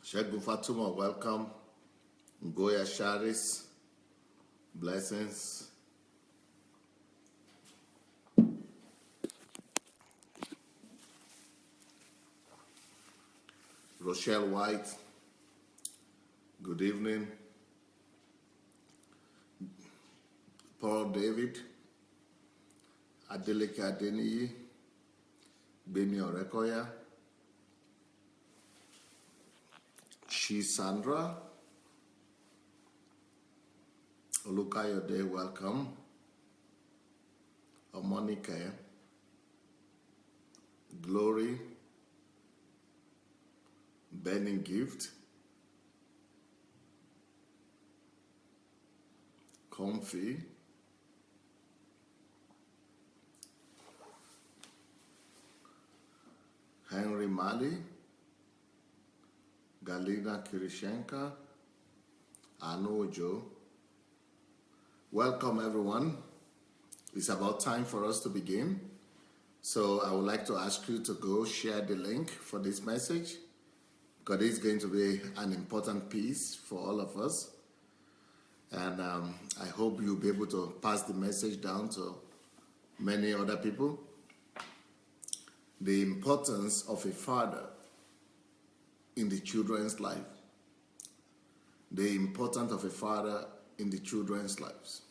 Shegun Fatuma, welcome. Goya Sharis, blessings. Rochelle White, good evening. Paul David, Adeleke Adeniyi, Bemi Orekoya, She Sandra, Olukayode, welcome. Omonike, Glory, Benning Gift, Comfy, Henry Mali, Galina Kirishenka, Anojo. Welcome everyone. It's about time for us to begin. So I would like to ask you to go share the link for this message, because it's going to be an important piece for all of us. And I hope you'll be able to pass the message down to many other people. The importance of a father in the children's life. The importance of a father in the children's lives.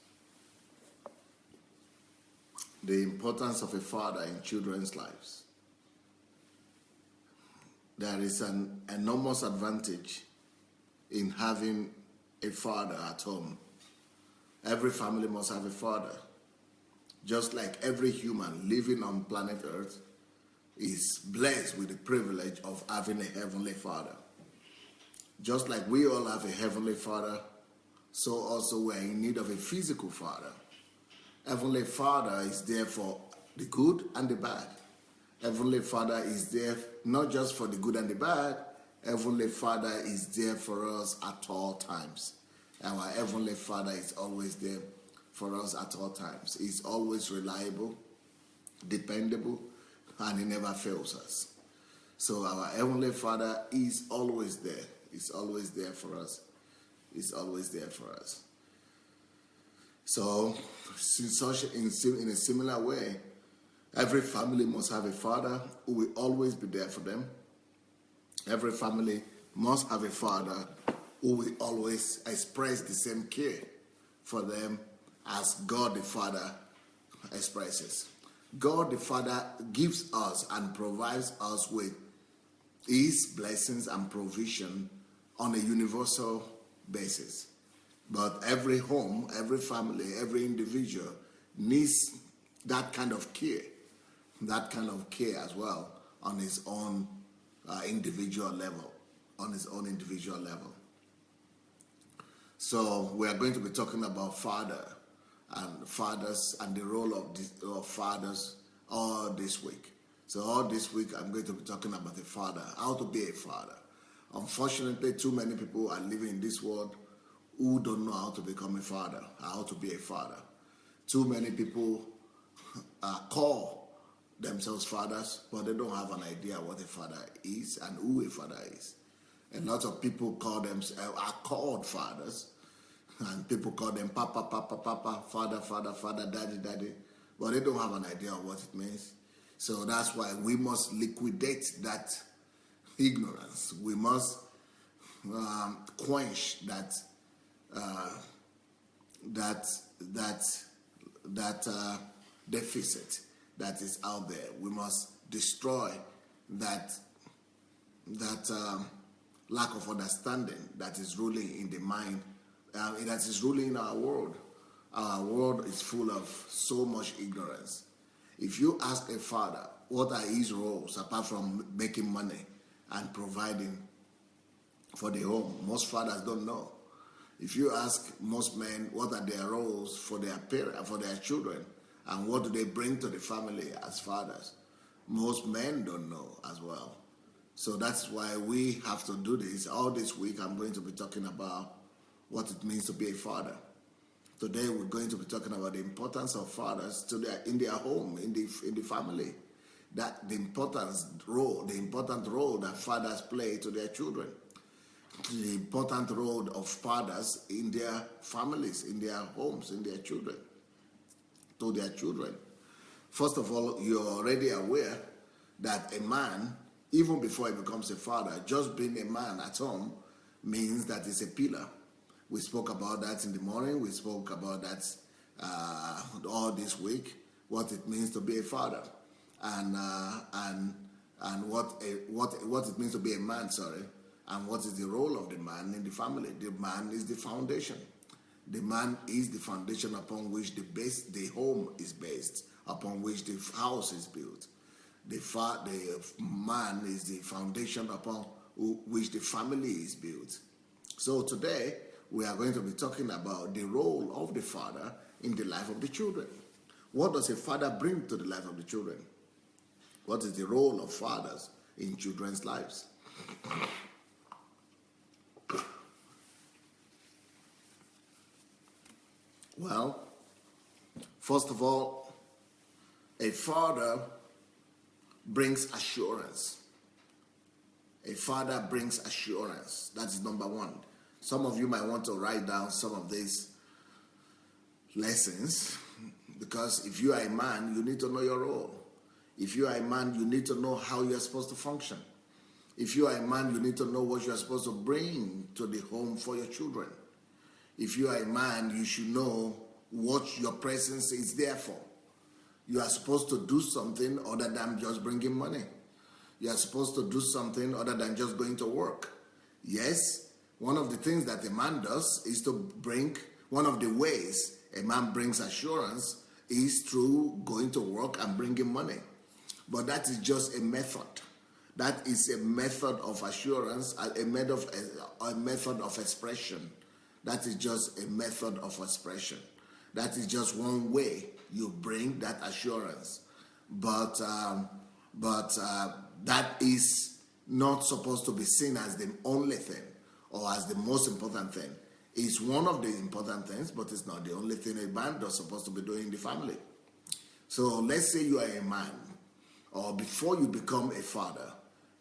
The importance of a father in children's lives. There is an enormous advantage in having a father at home. Every family must have a father. Just like every human living on planet Earth is blessed with the privilege of having a heavenly father. Just like we all have a heavenly father, so also we're in need of a physical father. Heavenly Father is there for the good and the bad. Heavenly Father is there not just for the good and the bad. Heavenly Father is there for us at all times. Our Heavenly Father is always there for us at all times. He's always reliable, dependable, and he never fails us. So our Heavenly Father is always there. He's always there for us. He's always there for us. So in a similar way, every family must have a father who will always be there for them. Every family must have a father who will always express the same care for them as God the Father expresses. God the Father gives us and provides us with His blessings and provision on a universal basis. But every home, every family, every individual needs that kind of care as well on his own individual level, So we are going to be talking about fathers and the role of fathers all this week. So all this week I'm going to be talking about the father, how to be a father. Unfortunately, too many people are living in this world who don't know how to become a father, how to be a father. Too many people call themselves fathers, but they don't have an idea what a father is and who a father is. A lot of people are called fathers, and people call them papa, papa, papa, father, father, father, daddy, daddy, but they don't have an idea of what it means. So that's why we must liquidate that ignorance. We must quench that deficit that is out there. We must destroy that lack of understanding that is ruling in the mind, that is ruling in our world. Our world is full of so much ignorance. If you ask a father what are his roles apart from making money and providing for the home, most fathers don't know. If you ask most men what are their roles for their parents, for their children, and what do they bring to the family as fathers, most men don't know as well. So that's why we have to do this. All this week I'm going to be talking about what it means to be a father. Today we're going to be talking about the importance of fathers in their home, in the family. That the important role that fathers play to their children. the important role of fathers in their families, in their homes, in their children, to their children. First of all, you're already aware that a man, even before he becomes a father, just being a man at home means that he's a pillar. We spoke about that in the morning. We spoke about that all this week, what it means to be a father, and what it means to be a man. Sorry, and what is the role of the man in the family? The man is the foundation. The man is the foundation upon which the home is based, upon which the house is built. The man is the foundation upon which the family is built. So today, we are going to be talking about the role of the father in the life of the children. What does a father bring to the life of the children? What is the role of fathers in children's lives? Well, first of all, a father brings assurance. A father brings assurance. That is number one. Some of you might want to write down some of these lessons, because if you are a man, you need to know your role. If you are a man, you need to know how you are supposed to function. If you are a man, you need to know what you are supposed to bring to the home for your children. If you are a man, you should know what your presence is there for. You are supposed to do something other than just bringing money. You are supposed to do something other than just going to work. Yes, one of the things that a man does is to bring, one of the ways a man brings assurance is through going to work and bringing money. But that is just a method. That is a method of assurance, a method of expression. That is just a method of expression. That is just one way you bring that assurance. But that is not supposed to be seen as the only thing or as the most important thing. It's one of the important things, but it's not the only thing a man is supposed to be doing in the family. So let's say you are a man, or before you become a father,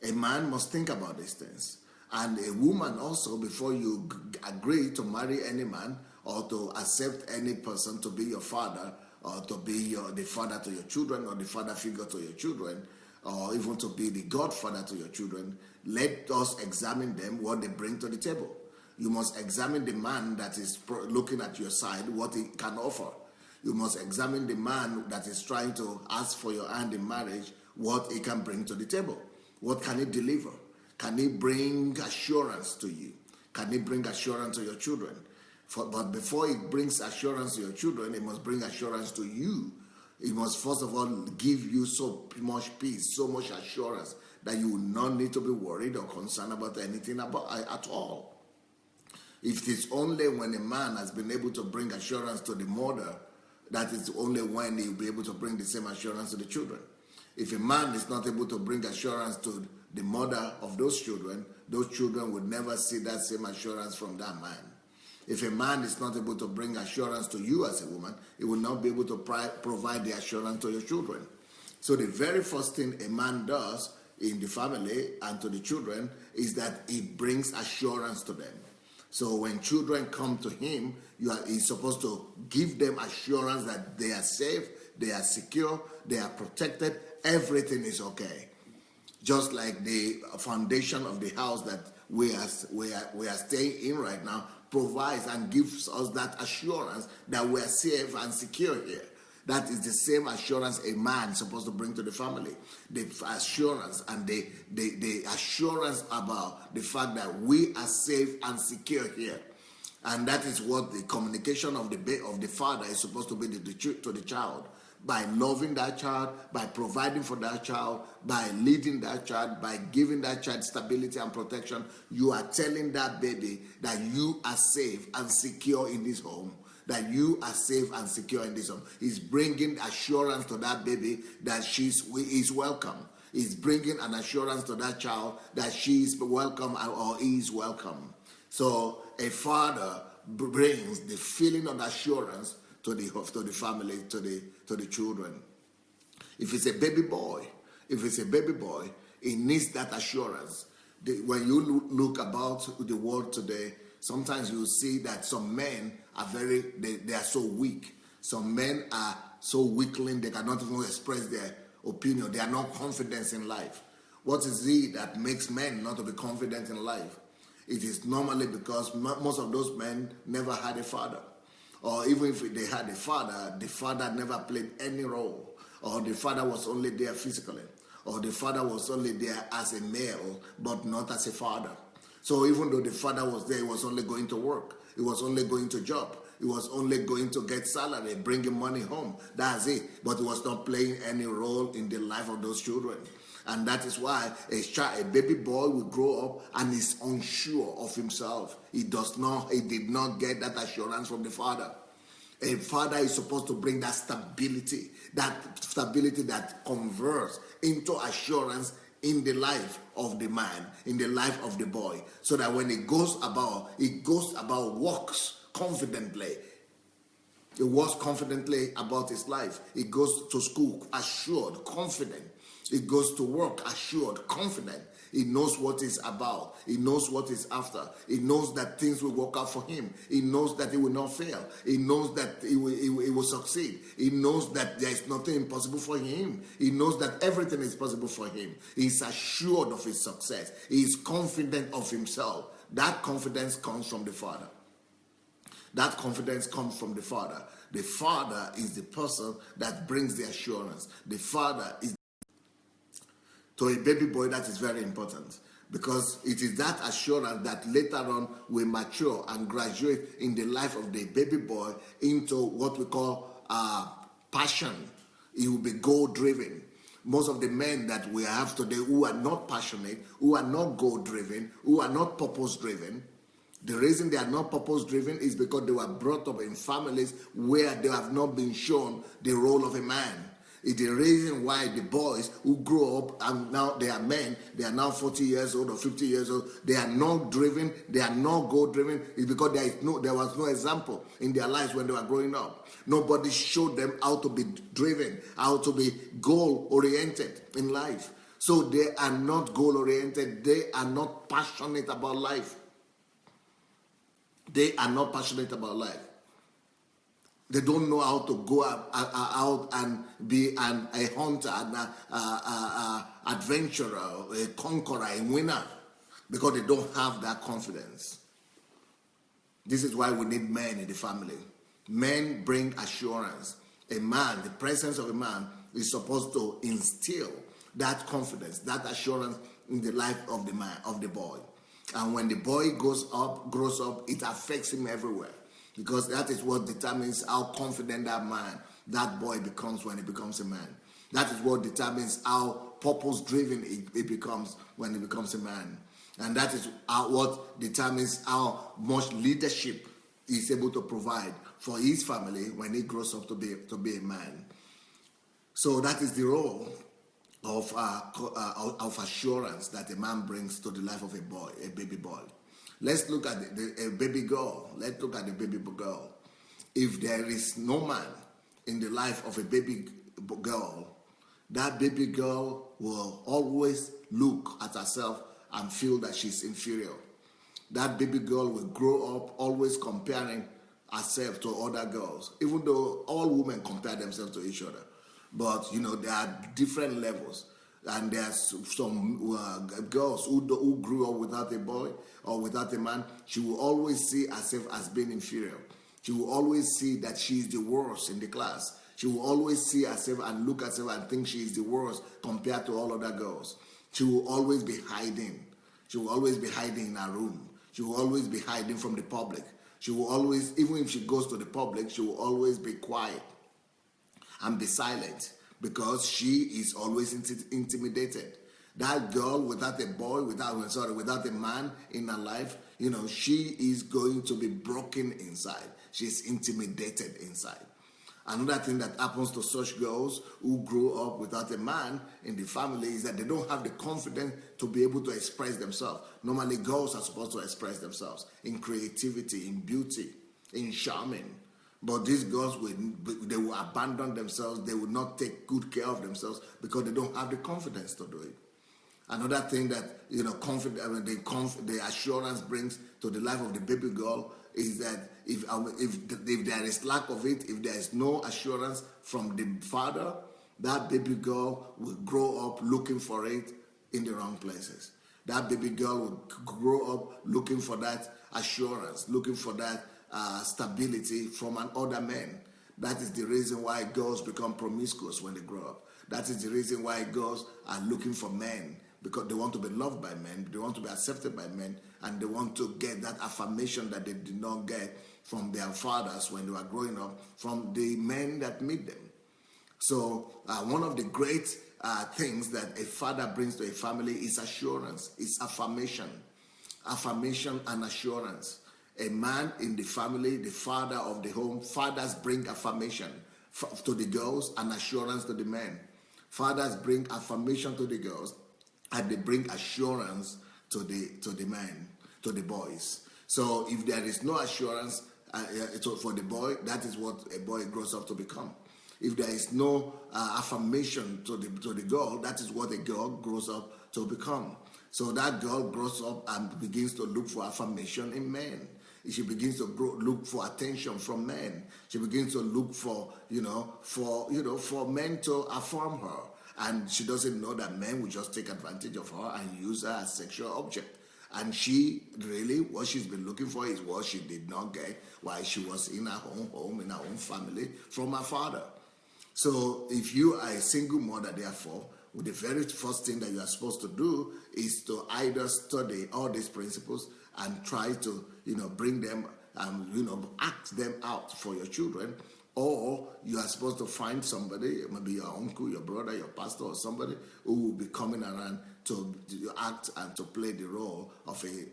a man must think about these things. And a woman also, before you agree to marry any man or to accept any person to be your father, or to be the father to your children, or the father figure to your children, or even to be the godfather to your children, let us examine them, what they bring to the table. You must examine the man that is looking at your side, what he can offer. You must examine the man that is trying to ask for your hand in marriage, what he can bring to the table. What can he deliver? Can he bring assurance to you? Can he bring assurance to your children? But before he brings assurance to your children, he must bring assurance to you. He must first of all give you so much peace, so much assurance that you will not need to be worried or concerned about anything at all. If it's only when a man has been able to bring assurance to the mother, that is only when he will be able to bring the same assurance to the children. If a man is not able to bring assurance to the mother of those children would never see that same assurance from that man. If a man is not able to bring assurance to you as a woman, he will not be able to provide the assurance to your children. So the very first thing a man does in the family and to the children is that he brings assurance to them. So when children come to him, he's supposed to give them assurance that they are safe, they are secure, they are protected, everything is okay. Just like the foundation of the house that we are staying in right now provides and gives us that assurance that we are safe and secure here. That is the same assurance a man is supposed to bring to the family. The assurance and the assurance about the fact that we are safe and secure here. And that is what the communication of the father is supposed to be to the child. By loving that child, by providing for that child, by leading that child, by giving that child stability and protection, you are telling that baby that you are safe and secure in this home. That you are safe and secure in this home. He's bringing assurance to that baby that she is welcome. He's bringing an assurance to that child that she is welcome or he is welcome. So a father brings the feeling of assurance to the family, to the children. If it's a baby boy, he needs that assurance When you look about the world today, sometimes you see that some men are they are so weak. Some men are so weakling they cannot even express their opinion. They are not confident in life. What is it that makes men not to be confident in life? It is normally because most of those men never had a father. Or even if they had a father, the father never played any role. Or the father was only there physically. Or the father was only there as a male, but not as a father. So even though the father was there, he was only going to work. He was only going to job. He was only going to get salary, bringing money home. That's it. But he was not playing any role in the life of those children. And that is why a baby boy will grow up and is unsure of himself. He did not get that assurance from the father. A father is supposed to bring that stability that converts into assurance in the life of the man, in the life of the boy, so that when he goes about, walks confidently. He walks confidently about his life. He goes to school assured, confident. He goes to work assured, confident. He knows what he's about. He knows what he's after. He knows that things will work out for him. He knows that he will not fail. He knows that he will succeed. He knows that there is nothing impossible for him. He knows that everything is possible for him. He's assured of his success. He is confident of himself. That confidence comes from the Father. That confidence comes from the Father. The Father is the person that brings the assurance. The Father is. To a baby boy, that is very important, because it is that assurance that later on will mature and graduate in the life of the baby boy into what we call passion. He will be goal-driven. Most of the men that we have today who are not passionate, who are not goal-driven, who are not purpose-driven, the reason they are not purpose-driven is because they were brought up in families where they have not been shown the role of a man. It's the reason why the boys who grow up and now they are men, they are now 40 years old or 50 years old, they are not driven, they are not goal-driven. It's because there was no example in their lives when they were growing up. Nobody showed them how to be driven, how to be goal-oriented in life. So they are not goal-oriented. They are not passionate about life. They are not passionate about life. They don't know how to go out and be a hunter, an adventurer, a conqueror, a winner, because they don't have that confidence. This is why we need men in the family. Men bring assurance. A man, the presence of a man, is supposed to instill that confidence, that assurance in the life of the man, of the boy. And when the boy grows up, it affects him everywhere. Because that is what determines how confident that boy becomes when he becomes a man. That is what determines how purpose-driven he becomes when he becomes a man. And that is what determines how much leadership he's able to provide for his family when he grows up to be a man. So that is the role of assurance that a man brings to the life of a boy, a baby boy. Let's look at a baby girl. Let's look at the baby girl. If there is no man in the life of a baby girl, that baby girl will always look at herself and feel that she's inferior. That baby girl will grow up always comparing herself to other girls, even though all women compare themselves to each other. But, there are different levels. And there's some girls who grew up without a boy or without a man. She will always see herself as being inferior. She will always see that she is the worst in the class. She will always see herself and look at herself and think she is the worst compared to all other girls. She will always be hiding. She will always be hiding in her room. She will always be hiding from the public. She will always, even if she goes to the public, she will always be quiet and be silent, because she is always intimidated. That girl without a boy, without a man in her life, she is going to be broken inside. She's intimidated inside. Another thing that happens to such girls who grow up without a man in the family is that they don't have the confidence to be able to express themselves. Normally, girls are supposed to express themselves in creativity, in beauty, in charming. But these girls, they will abandon themselves. They will not take good care of themselves because they don't have the confidence to do it. Another thing that the assurance brings to the life of the baby girl is that if there is lack of it, if there is no assurance from the father, that baby girl will grow up looking for it in the wrong places. That baby girl will grow up looking for that assurance, looking for that stability from an older man. That is the reason why girls become promiscuous when they grow up. That is the reason why girls are looking for men, because they want to be loved by men, they want to be accepted by men, and they want to get that affirmation that they did not get from their fathers when they were growing up, from the men that meet them. So one of the great things that a father brings to a family is assurance, it's affirmation and assurance. A man in the family, the father of the home, fathers bring affirmation to the girls and assurance to the men. Fathers bring affirmation to the girls, and they bring assurance to the men, to the boys. So if there is no assurance for the boy, that is what a boy grows up to become. If there is no affirmation to the girl, that is what a girl grows up to become. So that girl grows up and begins to look for affirmation in men. She begins to look for attention from men. She begins to look for men to affirm her. And she doesn't know that men will just take advantage of her and use her as sexual object. And she really, what she's been looking for is what she did not get while she was in her own home, in her own family, from her father. So if you are a single mother, therefore, the very first thing that you are supposed to do is to either study all these principles and try to, bring them and, act them out for your children, or you are supposed to find somebody, maybe your uncle, your brother, your pastor, or somebody who will be coming around to act and to play the role of a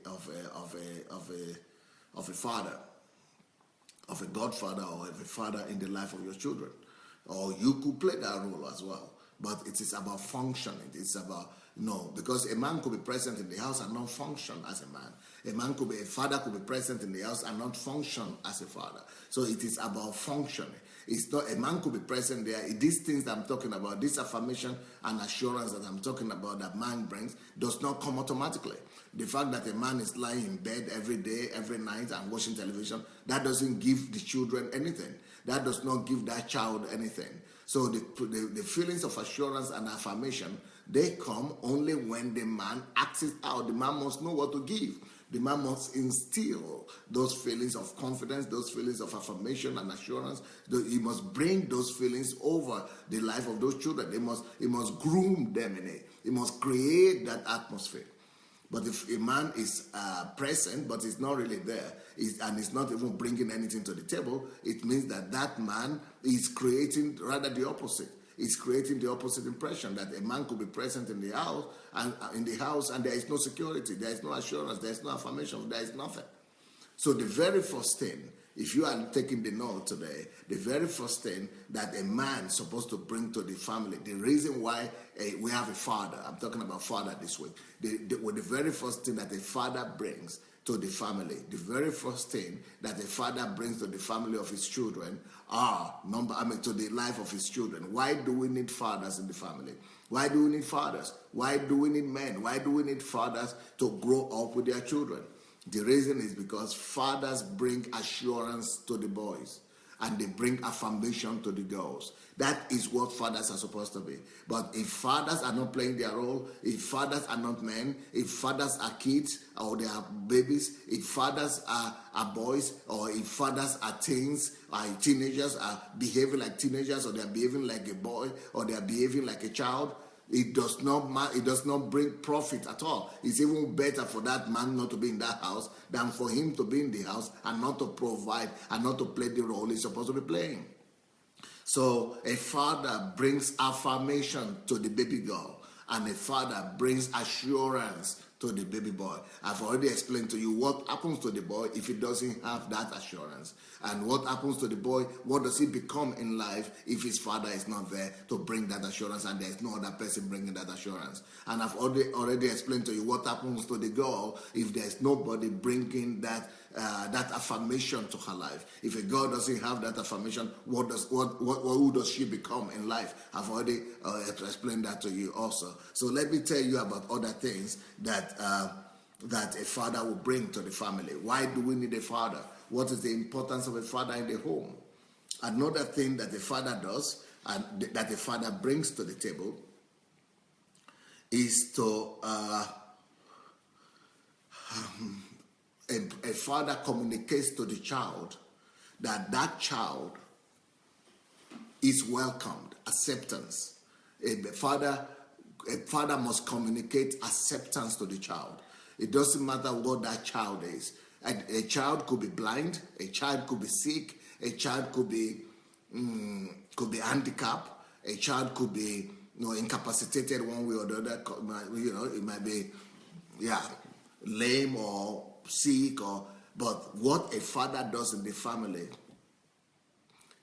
father, of a godfather, or of a father in the life of your children. Or you could play that role as well. But it is about functioning. It's about, because a man could be present in the house and not function as a man. A father could be present in the house and not function as a father. So it is about functioning. It's not, a man could be present there. These things that I'm talking about, this affirmation and assurance that I'm talking about that man brings, does not come automatically. The fact that a man is lying in bed every day, every night and watching television, that doesn't give the children anything. That does not give that child anything. So the feelings of assurance and affirmation, they come only when the man acts it out. The man must know what to give. The man must instill those feelings of confidence, those feelings of affirmation and assurance. He must bring those feelings over the life of those children. He must groom them in it. He must create that atmosphere. But if a man is present, but is not really there, and is not even bringing anything to the table, it means that man is creating rather the opposite. It's creating the opposite impression, that a man could be present in the house, and there is no security, there is no assurance, there is no affirmation, there is nothing. So the very first thing, if you are taking the note today, the very first thing that a man is supposed to bring to the family, the reason why we have a father, I'm talking about father this week, the very first thing that a father brings to the family, the very first thing that a father brings to the family of his children to the life of his children. Why do we need fathers in the family? Why do we need fathers? Why do we need men? Why do we need fathers to grow up with their children? The reason is because fathers bring assurance to the boys and they bring affirmation to the girls. That is what fathers are supposed to be. But if fathers are not playing their role, if fathers are not men, if fathers are kids or they are babies, if fathers are boys, or if fathers are teens, or teenagers are behaving like teenagers, or they are behaving like a boy, or they are behaving like a child, it does not bring profit at all. It's even better for that man not to be in that house than for him to be in the house and not to provide and not to play the role he's supposed to be playing. So a father brings affirmation to the baby girl, and a father brings assurance to the baby boy. I've already explained to you what happens to the boy if he doesn't have that assurance, and what happens to the boy, what does he become in life if his father is not there to bring that assurance and there's no other person bringing that assurance. And I've already explained to you what happens to the girl if there's nobody bringing that affirmation to her life. If a girl doesn't have that affirmation, who does she become in life? I've already explained that to you also. So let me tell you about other things that a father will bring to the family. Why do we need a father? What is the importance of a father in the home? Another thing that a father does and that a father brings to the table is to a father communicates to the child that child is welcomed, acceptance. A father must communicate acceptance to the child. It doesn't matter what that child is. A child could be blind, a child could be sick, a child could be handicapped, a child could be incapacitated one way or the other. It might be lame or sick, but what a father does in the family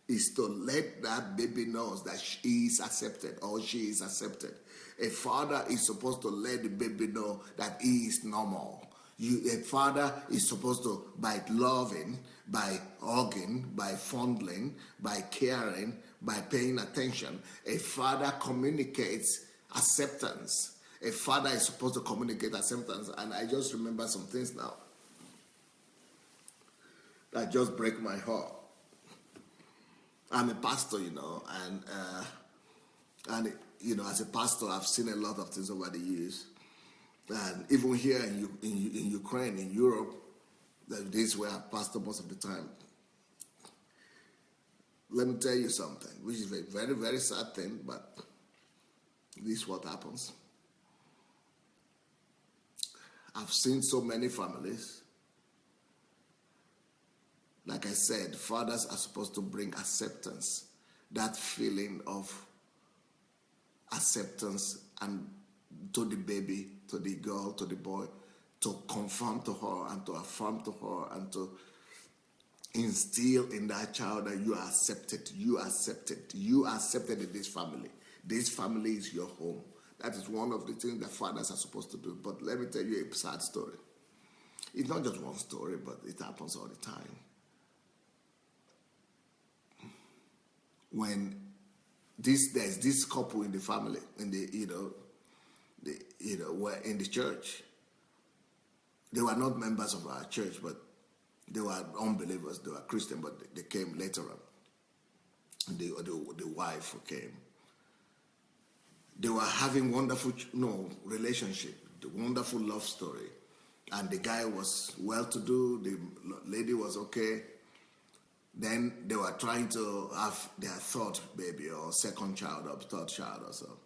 is to let that baby know that he is accepted or she is accepted. A father is supposed to let the baby know that he is normal. A father is supposed to, by loving, by hugging, by fondling, by caring, by paying attention, a father communicates acceptance. A father is supposed to communicate acceptance. And I just remember some things now that just break my heart. I'm a pastor, and as a pastor, I've seen a lot of things over the years. And even here in Ukraine, in Europe, this is where I pastor most of the time. Let me tell you something, which is a very, very sad thing, but this is what happens. I've seen so many families. Like I said, fathers are supposed to bring acceptance, that feeling of acceptance, and to the baby, to the girl, to the boy, to confirm to her and to affirm to her and to instill in that child that you are accepted, you are accepted, you are accepted in this family. This family is your home. That is one of the things that fathers are supposed to do. But let me tell you a sad story. It's not just one story, but it happens all the time. When there's this couple in the family, in were in the church. They were not members of our church, but they were unbelievers. They were Christian, but they came later on. The wife who came. They were having wonderful relationship, the wonderful love story, and the guy was well-to-do. The lady was okay. Then they were trying to have their third baby or second child or third child or so.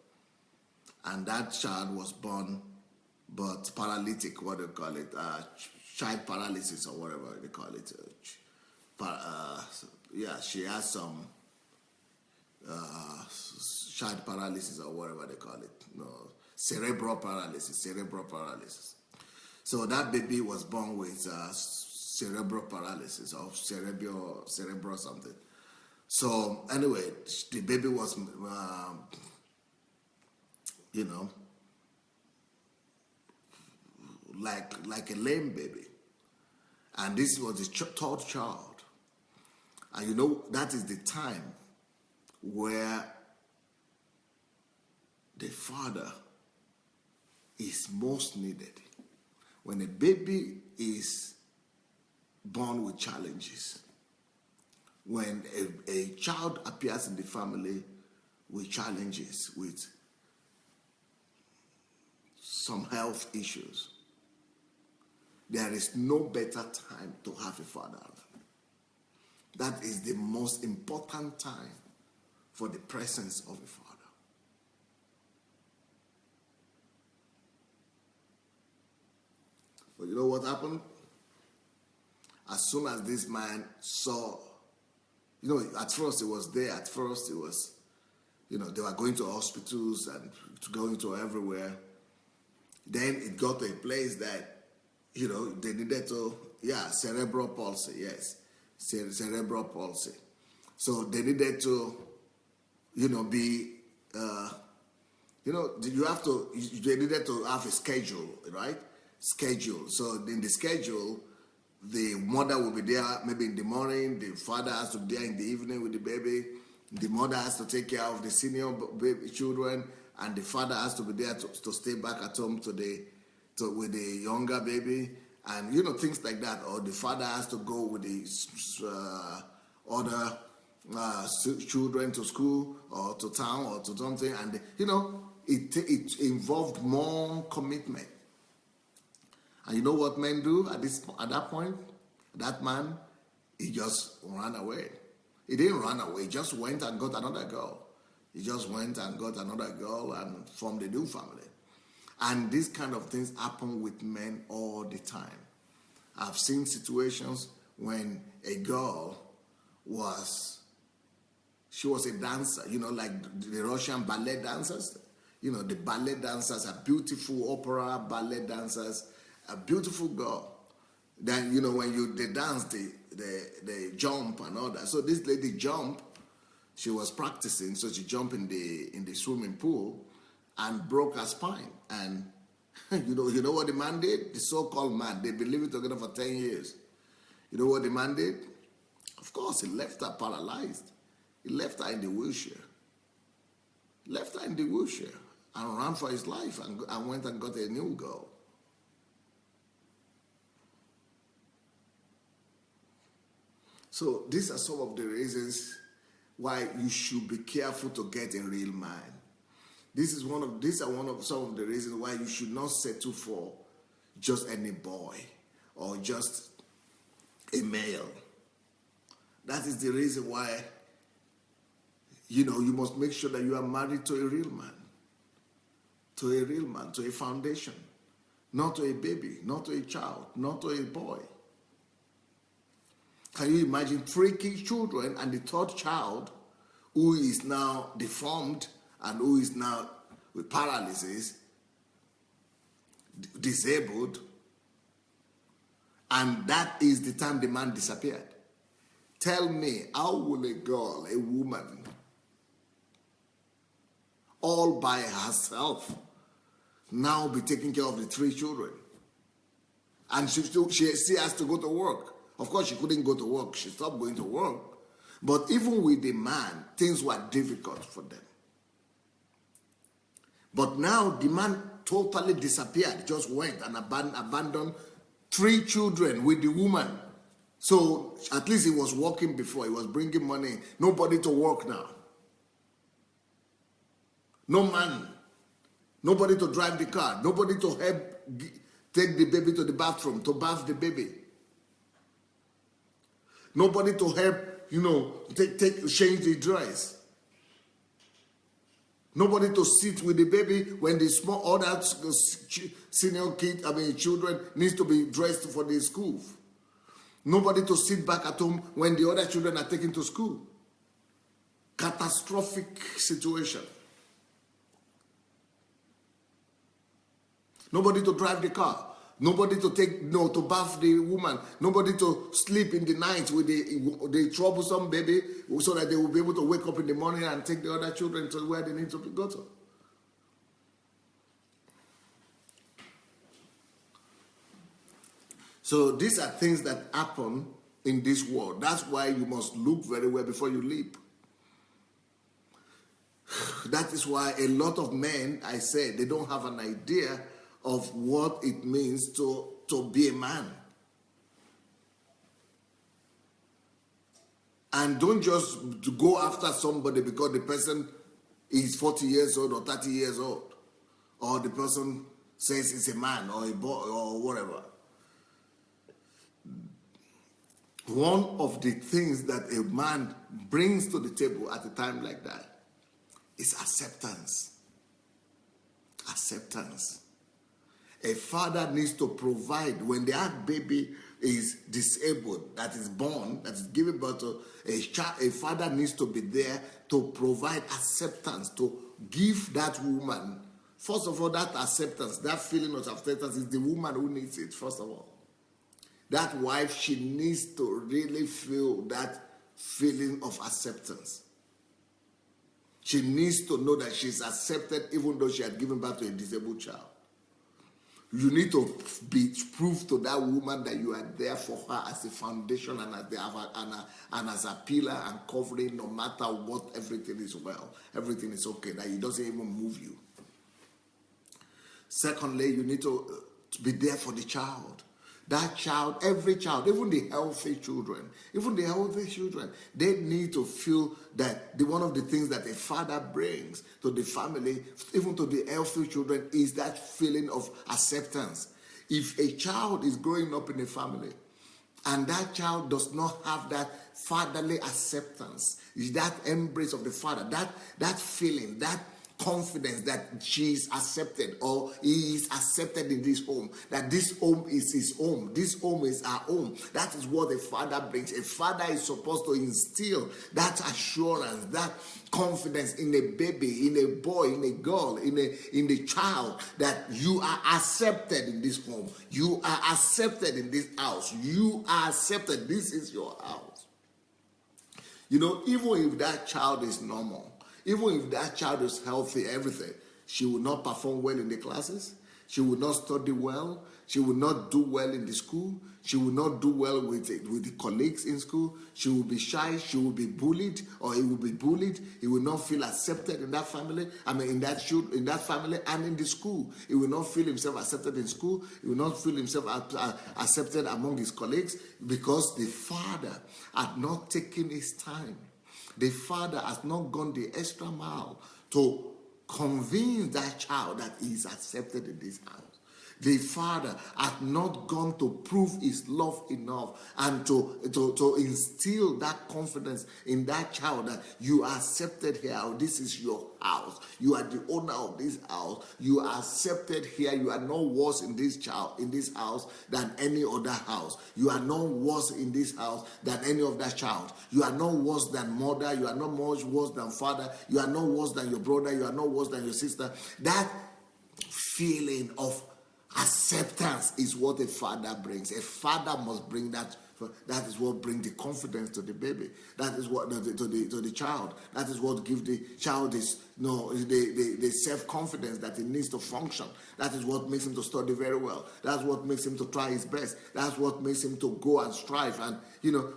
And that child was born, but paralytic, what do you call it? Child paralysis or whatever they call it. She has some child paralysis or whatever they call it. Cerebral paralysis. So that baby was born with cerebral paralysis or cerebral something. So anyway, the baby was, like a lame baby. And this was the third child. And that is the time where the father is most needed. When a baby is born with challenges, when a child appears in the family with challenges, with some health issues, there is no better time to have a father. That is the most important time for the presence of a father. But you know what happened? As soon as this man saw, at first it was there. At first it was, they were going to hospitals and going to everywhere. Then it got to a place that, they needed to, cerebral palsy, yes, cerebral palsy. So they needed to, be, they needed to have a schedule, right? Schedule. So in the schedule, the mother will be there maybe in the morning, the father has to be there in the evening with the baby, the mother has to take care of the senior baby children, and the father has to be there to stay back at home with the younger baby, and things like that. Or the father has to go with the other children to school or to town or to something, and it involved more commitment. And you know what men do at that point? That man, he just ran away. He didn't run away. He just went and got another girl. He just went and got another girl and formed a new family. And these kind of things happen with men all the time. I've seen situations when a girl was a dancer, like the Russian ballet dancers. The ballet dancers are beautiful opera ballet dancers, a beautiful girl. Then, when they dance, they jump and all that. So this lady jumped. She was practicing, so she jumped in the swimming pool and broke her spine. And you know what the man did? The so-called man. They've been living together for 10 years. You know what the man did? Of course, he left her paralyzed. He left her in the wheelchair. And ran for his life and went and got a new girl. So these are some of the reasons why you should be careful to get a real man. These are some of the reasons why you should not settle for just any boy or just a male. That is the reason why you must make sure that you are married to a real man, to a foundation, not to a baby, not to a child, not to a boy. Can you imagine 3 children and the 3rd child who is now deformed and who is now with paralysis, disabled, and that is the time the man disappeared? Tell me, how will a woman, all by herself, now be taking care of the 3 children? And she has to go to work. Of course, she couldn't go to work. She stopped going to work. But even with the man, things were difficult for them. But now the man totally disappeared, just went and abandoned 3 children with the woman. So at least he was working before. He was bringing money. Nobody to work now. No man. Nobody to drive the car. Nobody to help take the baby to the bathroom, to bath the baby. Nobody to help, change the dress. Nobody to sit with the baby when the small other children needs to be dressed for the school. Nobody to sit back at home when the other children are taken to school. Catastrophic situation. Nobody to drive the car. Nobody to to bath the woman. Nobody to sleep in the night with the troublesome baby so that they will be able to wake up in the morning and take the other children to where they need to go to. So these are things that happen in this world. That's why you must look very well before you leap. That is why a lot of men, I say, they don't have an idea of what it means to be a man. And don't just go after somebody because the person is 40 years old or 30 years old, or the person says it's a man or a boy or whatever. One of the things that a man brings to the table at a time like that is acceptance. Acceptance. A father needs to provide when that baby is disabled, that is born, that is given birth to a child. A father needs to be there to provide acceptance, to give that woman First of all, that acceptance, that feeling of acceptance is the woman who needs it, first of all. That wife, she needs to really feel that feeling of acceptance. She needs to know that she's accepted even though she had given birth to a disabled child. You need to prove to that woman that you are there for her as a foundation and as a pillar and covering, no matter what, everything is well, everything is okay, that it doesn't even move you. Secondly, you need to be there for the child. That child, every child, even the healthy children, they need to feel that one of the things that a father brings to the family, even to the healthy children, is that feeling of acceptance. If a child is growing up in a family and that child does not have that fatherly acceptance, that embrace of the father, that feeling, that confidence that she is accepted or he is accepted in this home, that this home is his home, this home is our home. That is what a father brings. A father is supposed to instill that assurance, that confidence in a baby, in a boy, in a girl, in the child, that you are accepted in this home, you are accepted in this house, you are accepted, this is your house. Even if that child is normal, even if that child is healthy, everything, she will not perform well in the classes. She will not study well. She will not do well in the school. She will not do well with the colleagues in school. She will be shy. She will be bullied, or he will be bullied. He will not feel accepted in that family. In that family and in the school. He will not feel himself accepted in school. He will not feel himself accepted among his colleagues, because the father had not taken his time. The father has not gone the extra mile to convince that child that he is accepted in this house. The father has not gone to prove his love enough and to instill that confidence in that child that you are accepted here. This is your house. You are the owner of this house. You are accepted here. You are no worse in this house than any other house. You are no worse in this house than any of that child. You are no worse than mother. You are not much worse than father. You are no worse than your brother. You are no worse than your sister. That feeling of acceptance is what a father brings. A father must bring that. That is what brings the confidence to the baby. That is what to the child. That is what gives the child the self-confidence that he needs to function. That is what makes him to study very well. That's what makes him to try his best. That's what makes him to go and strive. And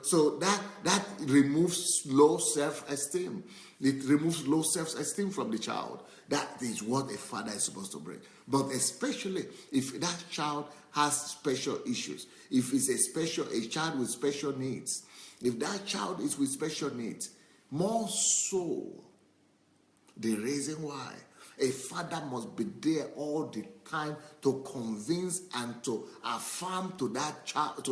so that removes low self-esteem. It removes low self-esteem from the child. That is what a father is supposed to bring. But especially if that child has special issues, if it's a child with special needs, if that child is with special needs, more so, the reason why a father must be there all the time to convince and to affirm to that child,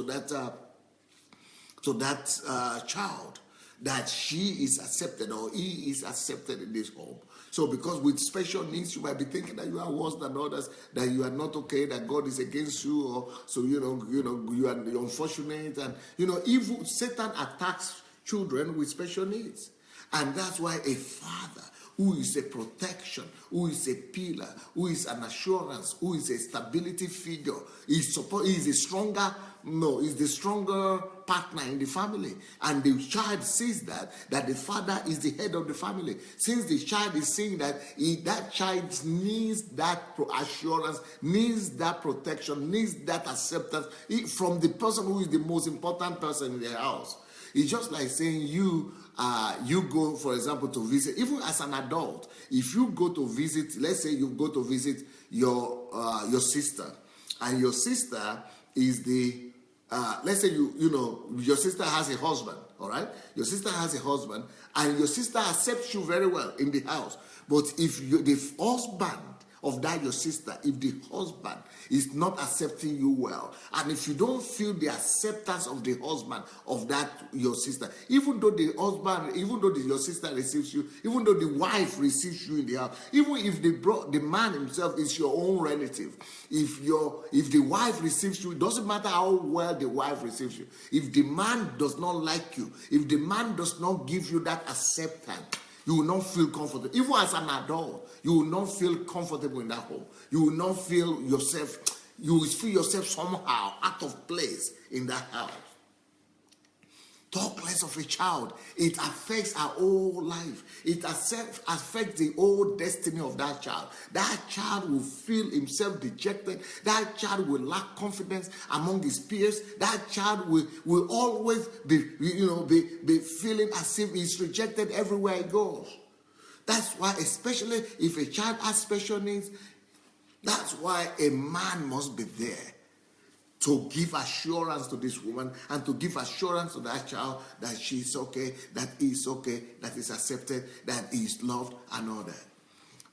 child that she is accepted or he is accepted in this home. So because with special needs, you might be thinking that you are worse than others, that you are not okay, that God is against you, or so you are unfortunate, and evil. Satan attacks children with special needs, and that's why a father who is a protection, who is a pillar, who is an assurance, who is a stability figure, is the stronger partner in the family. And the child sees that the father is the head of the family. Since the child is seeing that, that child needs that assurance, needs that protection, needs that acceptance from the person who is the most important person in the house. It's just like saying you go, for example, to visit, even as an adult, if you go to visit, let's say you go to visit your sister, and your sister is let's say your sister has a husband, all right? Your sister has a husband, and your sister accepts you very well in the house. But if the husband of that your sister, if the husband is not accepting you well, and if you don't feel the acceptance of the husband of that your sister, even though your sister receives you, even though the wife receives you in the house, even if the man himself is your own relative, if the wife receives you, it doesn't matter how well the wife receives you. If the man does not like you, if the man does not give you that acceptance, You will not feel comfortable. Even as an adult, you will not feel comfortable in that home. You will not feel yourself, you will feel yourself somehow out of place in that house. Talk less of a child. It affects our whole life. It affects the whole destiny of that child. That child will feel himself dejected. That child will lack confidence among his peers. That child will always be feeling as if he's rejected everywhere he goes. That's why, especially if a child has special needs, that's why a man must be there to give assurance to this woman and to give assurance to that child that she's okay, that he's okay, that he's accepted, that he's loved, and all that.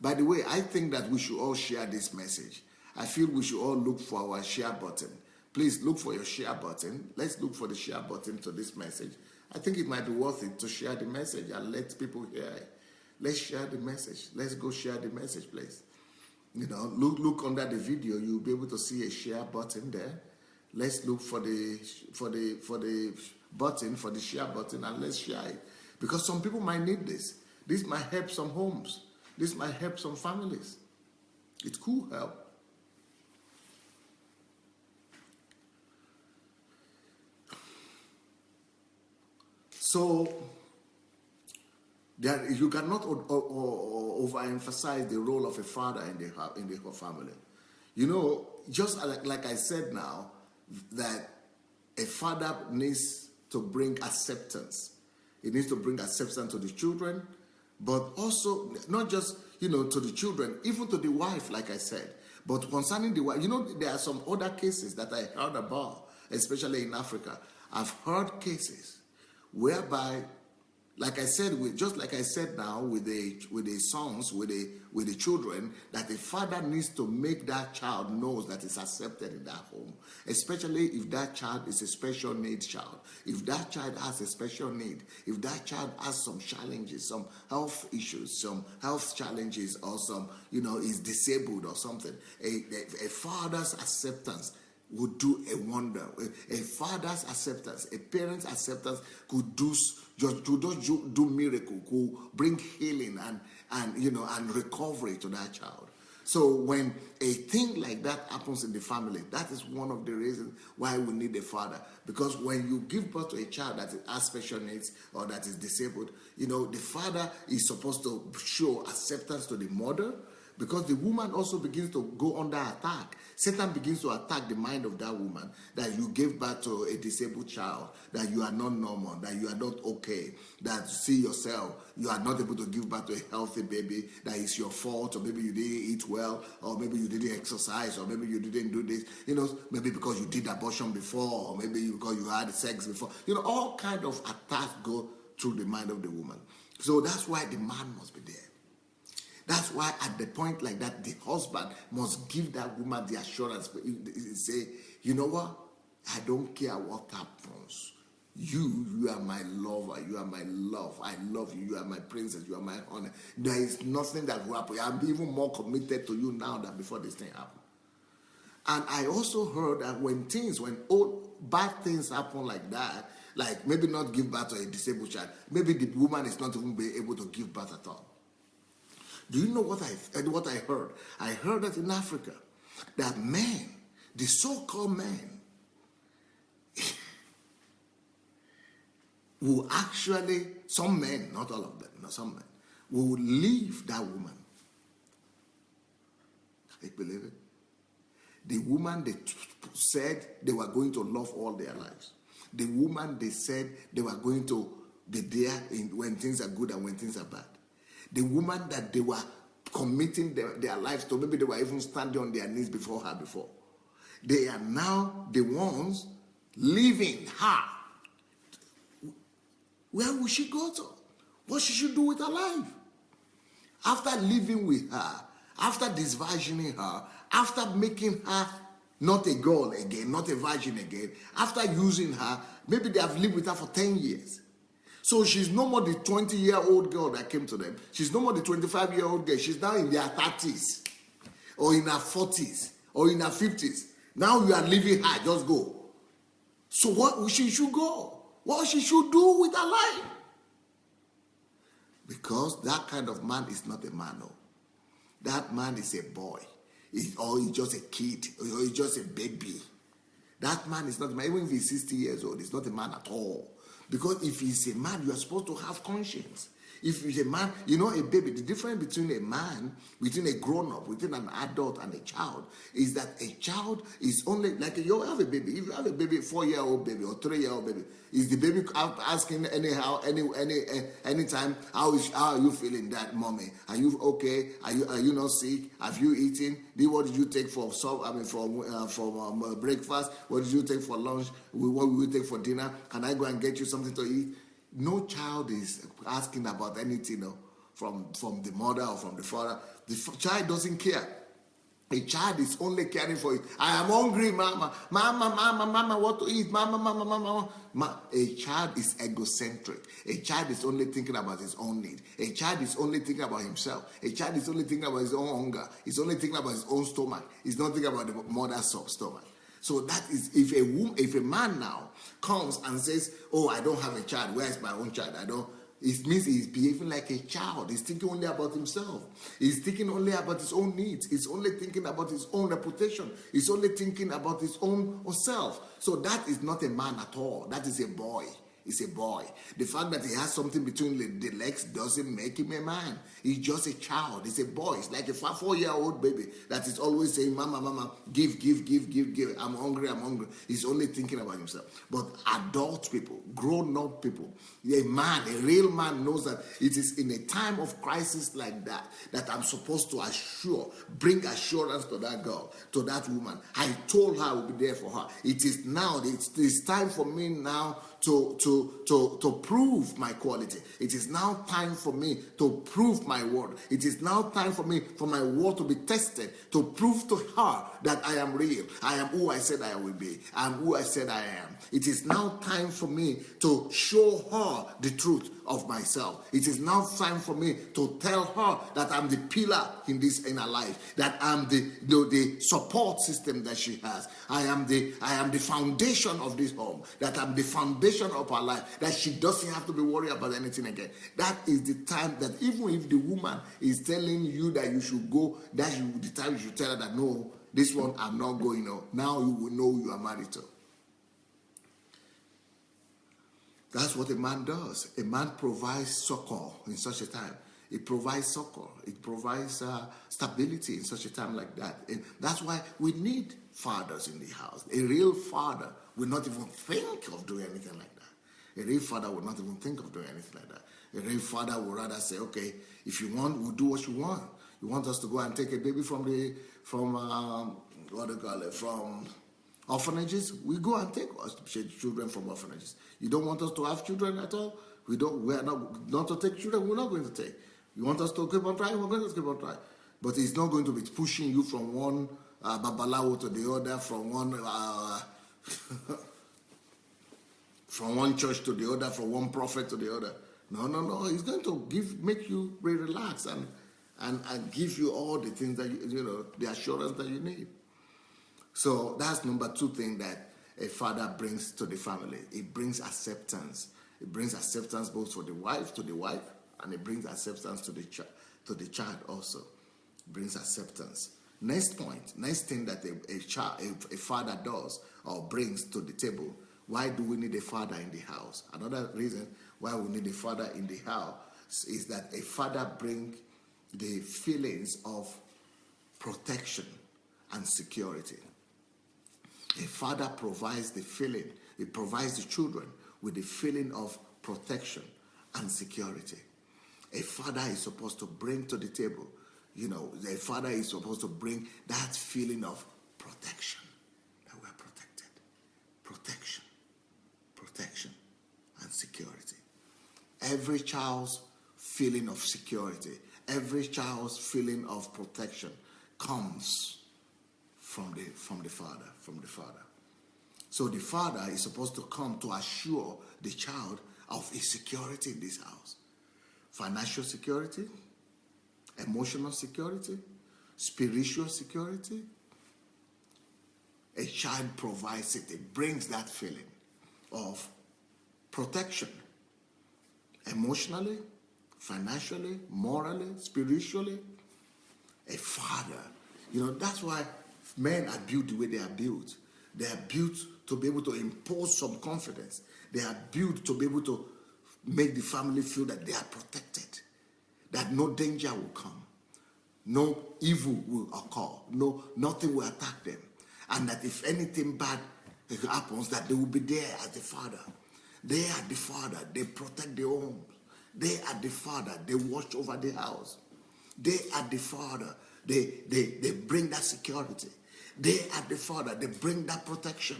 By the way, I think that we should all share this message. I feel we should all look for our share button. Please look for your share button. Let's look for the share button to this message. I think it might be worth it to share the message and let people hear it. Let's share the message. Let's go share the message, please. Look under the video. You'll be able to see a share button there. Let's look for the button, for the share button, and let's share it. Because some people might need this. This might help some homes. This might help some families. It could help. So, you cannot overemphasize the role of a father in the family. Just like I said now, that a father needs to bring acceptance. He needs to bring acceptance to the children, but also not just, to the children, even to the wife, like I said. But concerning the wife, there are some other cases that I heard about, especially in Africa. I've heard cases whereby, like I said, just like I said now with the sons, with the children, that the father needs to make that child knows that it's accepted in that home, especially if that child is a special needs child. If that child has a special need, if that child has some challenges, some health issues, some health challenges, or some, is disabled or something, a father's acceptance would do a wonder. A father's acceptance, a parent's acceptance could do miracle, could bring healing and recovery to that child. So when a thing like that happens in the family, that is one of the reasons why we need a father. Because when you give birth to a child that has special needs or that is disabled, the father is supposed to show acceptance to the mother, because the woman also begins to go under attack. Satan begins to attack the mind of that woman, that you gave birth to a disabled child, that you are not normal, that you are not okay, that you see yourself, you are not able to give birth to a healthy baby, that it's your fault, or maybe you didn't eat well, or maybe you didn't exercise, or maybe you didn't do this, maybe because you did abortion before, or maybe because you had sex before. All kind of attacks go through the mind of the woman. So that's why the man must be there. That's why at the point like that, the husband must give that woman the assurance. Say, you know what? I don't care what happens. You are my lover. You are my love. I love you. You are my princess. You are my honor. There is nothing that will happen. I'm even more committed to you now than before this thing happened. And I also heard that when bad things happen like that, like maybe not give birth to a disabled child, maybe the woman is not even be able to give birth at all. Do you know what I heard? I heard that in Africa, that men, the so-called men, will actually, some men, not all of them, not some men, will leave that woman. Can you believe it? The woman they said they were going to love all their lives. The woman they said they were going to be there when things are good and when things are bad. The woman that they were committing their lives to, maybe they were even standing on their knees before her before. They are now the ones leaving her. Where will she go to? What should she do with her life? After living with her, after disvirgining her, after making her not a girl again, not a virgin again, after using her, maybe they have lived with her for 10 years. So she's no more the 20-year-old girl that came to them. She's no more the 25-year-old girl. She's now in their 30s or in her 40s or in her 50s. Now you are leaving her. Just go. So what she should go? What she should do with her life? because that kind of man is not a man. No. That man is a boy, or he's just a kid, or he's just a baby. That man is not a man. Even if he's 60 years old, he's not a man at all. Because if he's a man, you are supposed to have conscience. If he's a man, a baby, the difference between a man, between a grown-up, between an adult and a child, is that a child is only, like you have a baby. If you have a baby, 4-year-old baby or 3-year-old baby, is the baby asking anytime, how are you feeling, that mommy? Are you okay? Are you not sick? Have you eaten? What did you take for breakfast? What did you take for lunch? What will you take for dinner? Can I go and get you something to eat? No child is asking about anything from the mother or from the father. The child doesn't care. A child is only caring for it. I am hungry, mama. Mama, what to eat? Mama. A child is egocentric. A child is only thinking about his own need. A child is only thinking about himself. A child is only thinking about his own hunger. He's only thinking about his own stomach. He's not thinking about the mother's stomach. So that is, if a man now comes and says, oh, I don't have a child, where is my own child? It means he's behaving like a child. He's thinking only about himself. He's thinking only about his own needs. He's only thinking about his own reputation. He's only thinking about his own self. So that is not a man at all. That is a boy. He's a boy. The fact that he has something between the legs doesn't make him a man. He's just a child. He's a boy. It's like a 4-year-old baby that is always saying, mama, give. I'm hungry. He's only thinking about himself. But adult people, grown-up people, a real man knows that it is in a time of crisis like that I'm supposed to bring assurance to that girl, to that woman. I told her I will be there for her. It is now, it's time for me now to prove my quality. It is now time for me to prove my word. It is now time for me, for my word to be tested, to prove to her that I am real. I am who I said I will be. I am who I said I am. It is now time for me to show her the truth of myself. It is now time for me to tell her that I'm the pillar in her life, that I'm the support system that she has. I am the foundation of this home, that I'm the foundation of her life, that she doesn't have to be worried about anything again. That is the time that even if the woman is telling you that you should go, that's the time you should tell her that no, this one I'm not going on. Now you will know you are married to. That's what a man does. A man provides succor in such a time. It provides succor. It provides stability in such a time like that. And that's why we need fathers in the house. A real father will not even think of doing anything like that. A real father will not even think of doing anything like that. A real father would rather say, okay, if you want, we'll do what you want. You want us to go and take a baby from orphanages? We go and take children from orphanages. You don't want us to have children at all? We are not to take children. We're not going to take. You want us to keep on trying? We're going to keep on trying. But it's not going to be pushing you from one babalawo to the other, from one from one church to the other, from one prophet to the other. No. He's going to make you relax and give you all the things that the assurance that you need. So that's number 2 thing that a father brings to the family. It brings acceptance. It brings acceptance both for the wife, and it brings acceptance to the child also. It brings acceptance. Next thing that a father does or brings to the table. Why do we need a father in the house? Another reason why we need a father in the house is that a father brings the feelings of protection and security. A father provides the feeling, it provides the children with the feeling of protection and security. A father is supposed to bring to the table, a father is supposed to bring that feeling of protection, that we're protected. Protection and security. Every child's feeling of security, every child's feeling of protection comes from the father. So the father is supposed to come to assure the child of his security in this house. Financial security, emotional security, spiritual security. A child provides it. It brings that feeling of protection, emotionally, financially, morally, spiritually. A father. That's why men are built the way they are built. They are built to be able to impose some confidence. They are built to be able to make the family feel that they are protected, that no danger will come, no evil will occur, nothing will attack them, and that if anything bad happens, that they will be there as the father. They are the father. They protect the home. They are the father. They watch over the house. They are the father. They bring that security. They are the father. They bring that protection.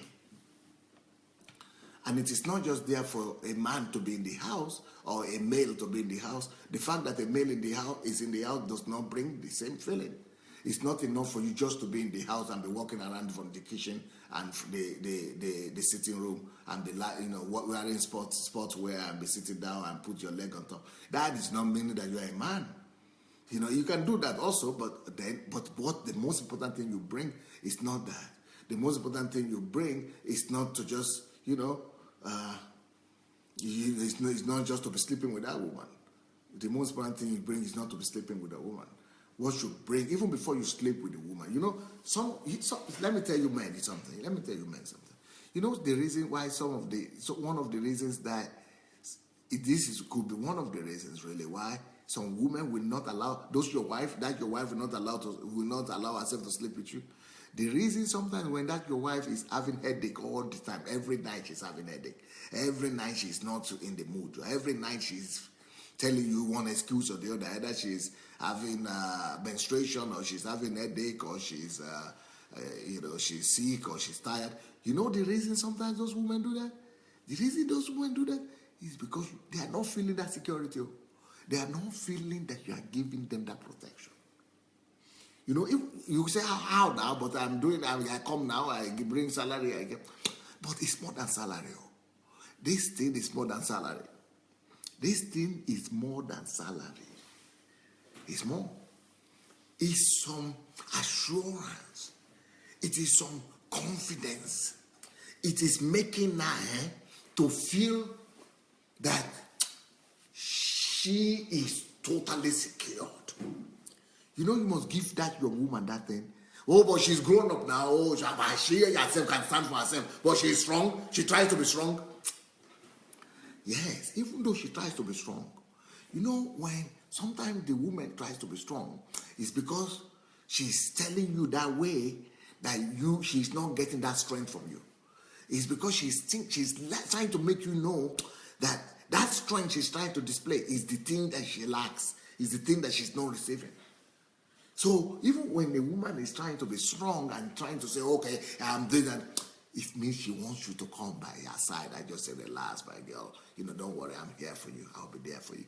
And it is not just there for a man to be in the house or a male to be in the house. The fact that a male is in the house does not bring the same feeling. It's not enough for you just to be in the house and be walking around from the kitchen and the sitting room and be wearing sports wear and be sitting down and put your leg on top. That is not meaning that you are a man. You can do that also, but what the most important thing you bring is not that. The most important thing you bring is not to just, it's not just to be sleeping with that woman. The most important thing you bring is not to be sleeping with a woman. What you bring, even before you sleep with a woman, let me tell you men something. The reason why one of the reasons that could be one of the reasons really why some women will not allow your wife will not allow herself to sleep with you. The reason sometimes when your wife is having headache all the time, every night she's having headache, every night she's not in the mood, every night she's telling you one excuse or the other, either she's having menstruation or she's having headache or she's she's sick or she's tired. The reason sometimes those women do that? The reason those women do that is because they are not feeling that security. They are not feeling that you are giving them that protection. If you say, how now? But I come now, I bring salary, I get. But it's more than salary. This thing is more than salary. This thing is more than salary. It's more. It's some assurance. It is some confidence. It is making her to feel that she is totally secured. You must give that your woman that thing. Oh, but she's grown up now. Oh, she herself can stand for herself. But she's strong. She tries to be strong. Yes, even though she tries to be strong. When sometimes the woman tries to be strong, it's because she's telling you that way that she's not getting that strength from you. It's because she's trying to make you know that strength she's trying to display is the thing that she lacks, is the thing that she's not receiving. So even when a woman is trying to be strong and trying to say, okay, I'm doing that, it means she wants you to come by her side. I just say, relax, my girl. Don't worry, I'm here for you. I'll be there for you.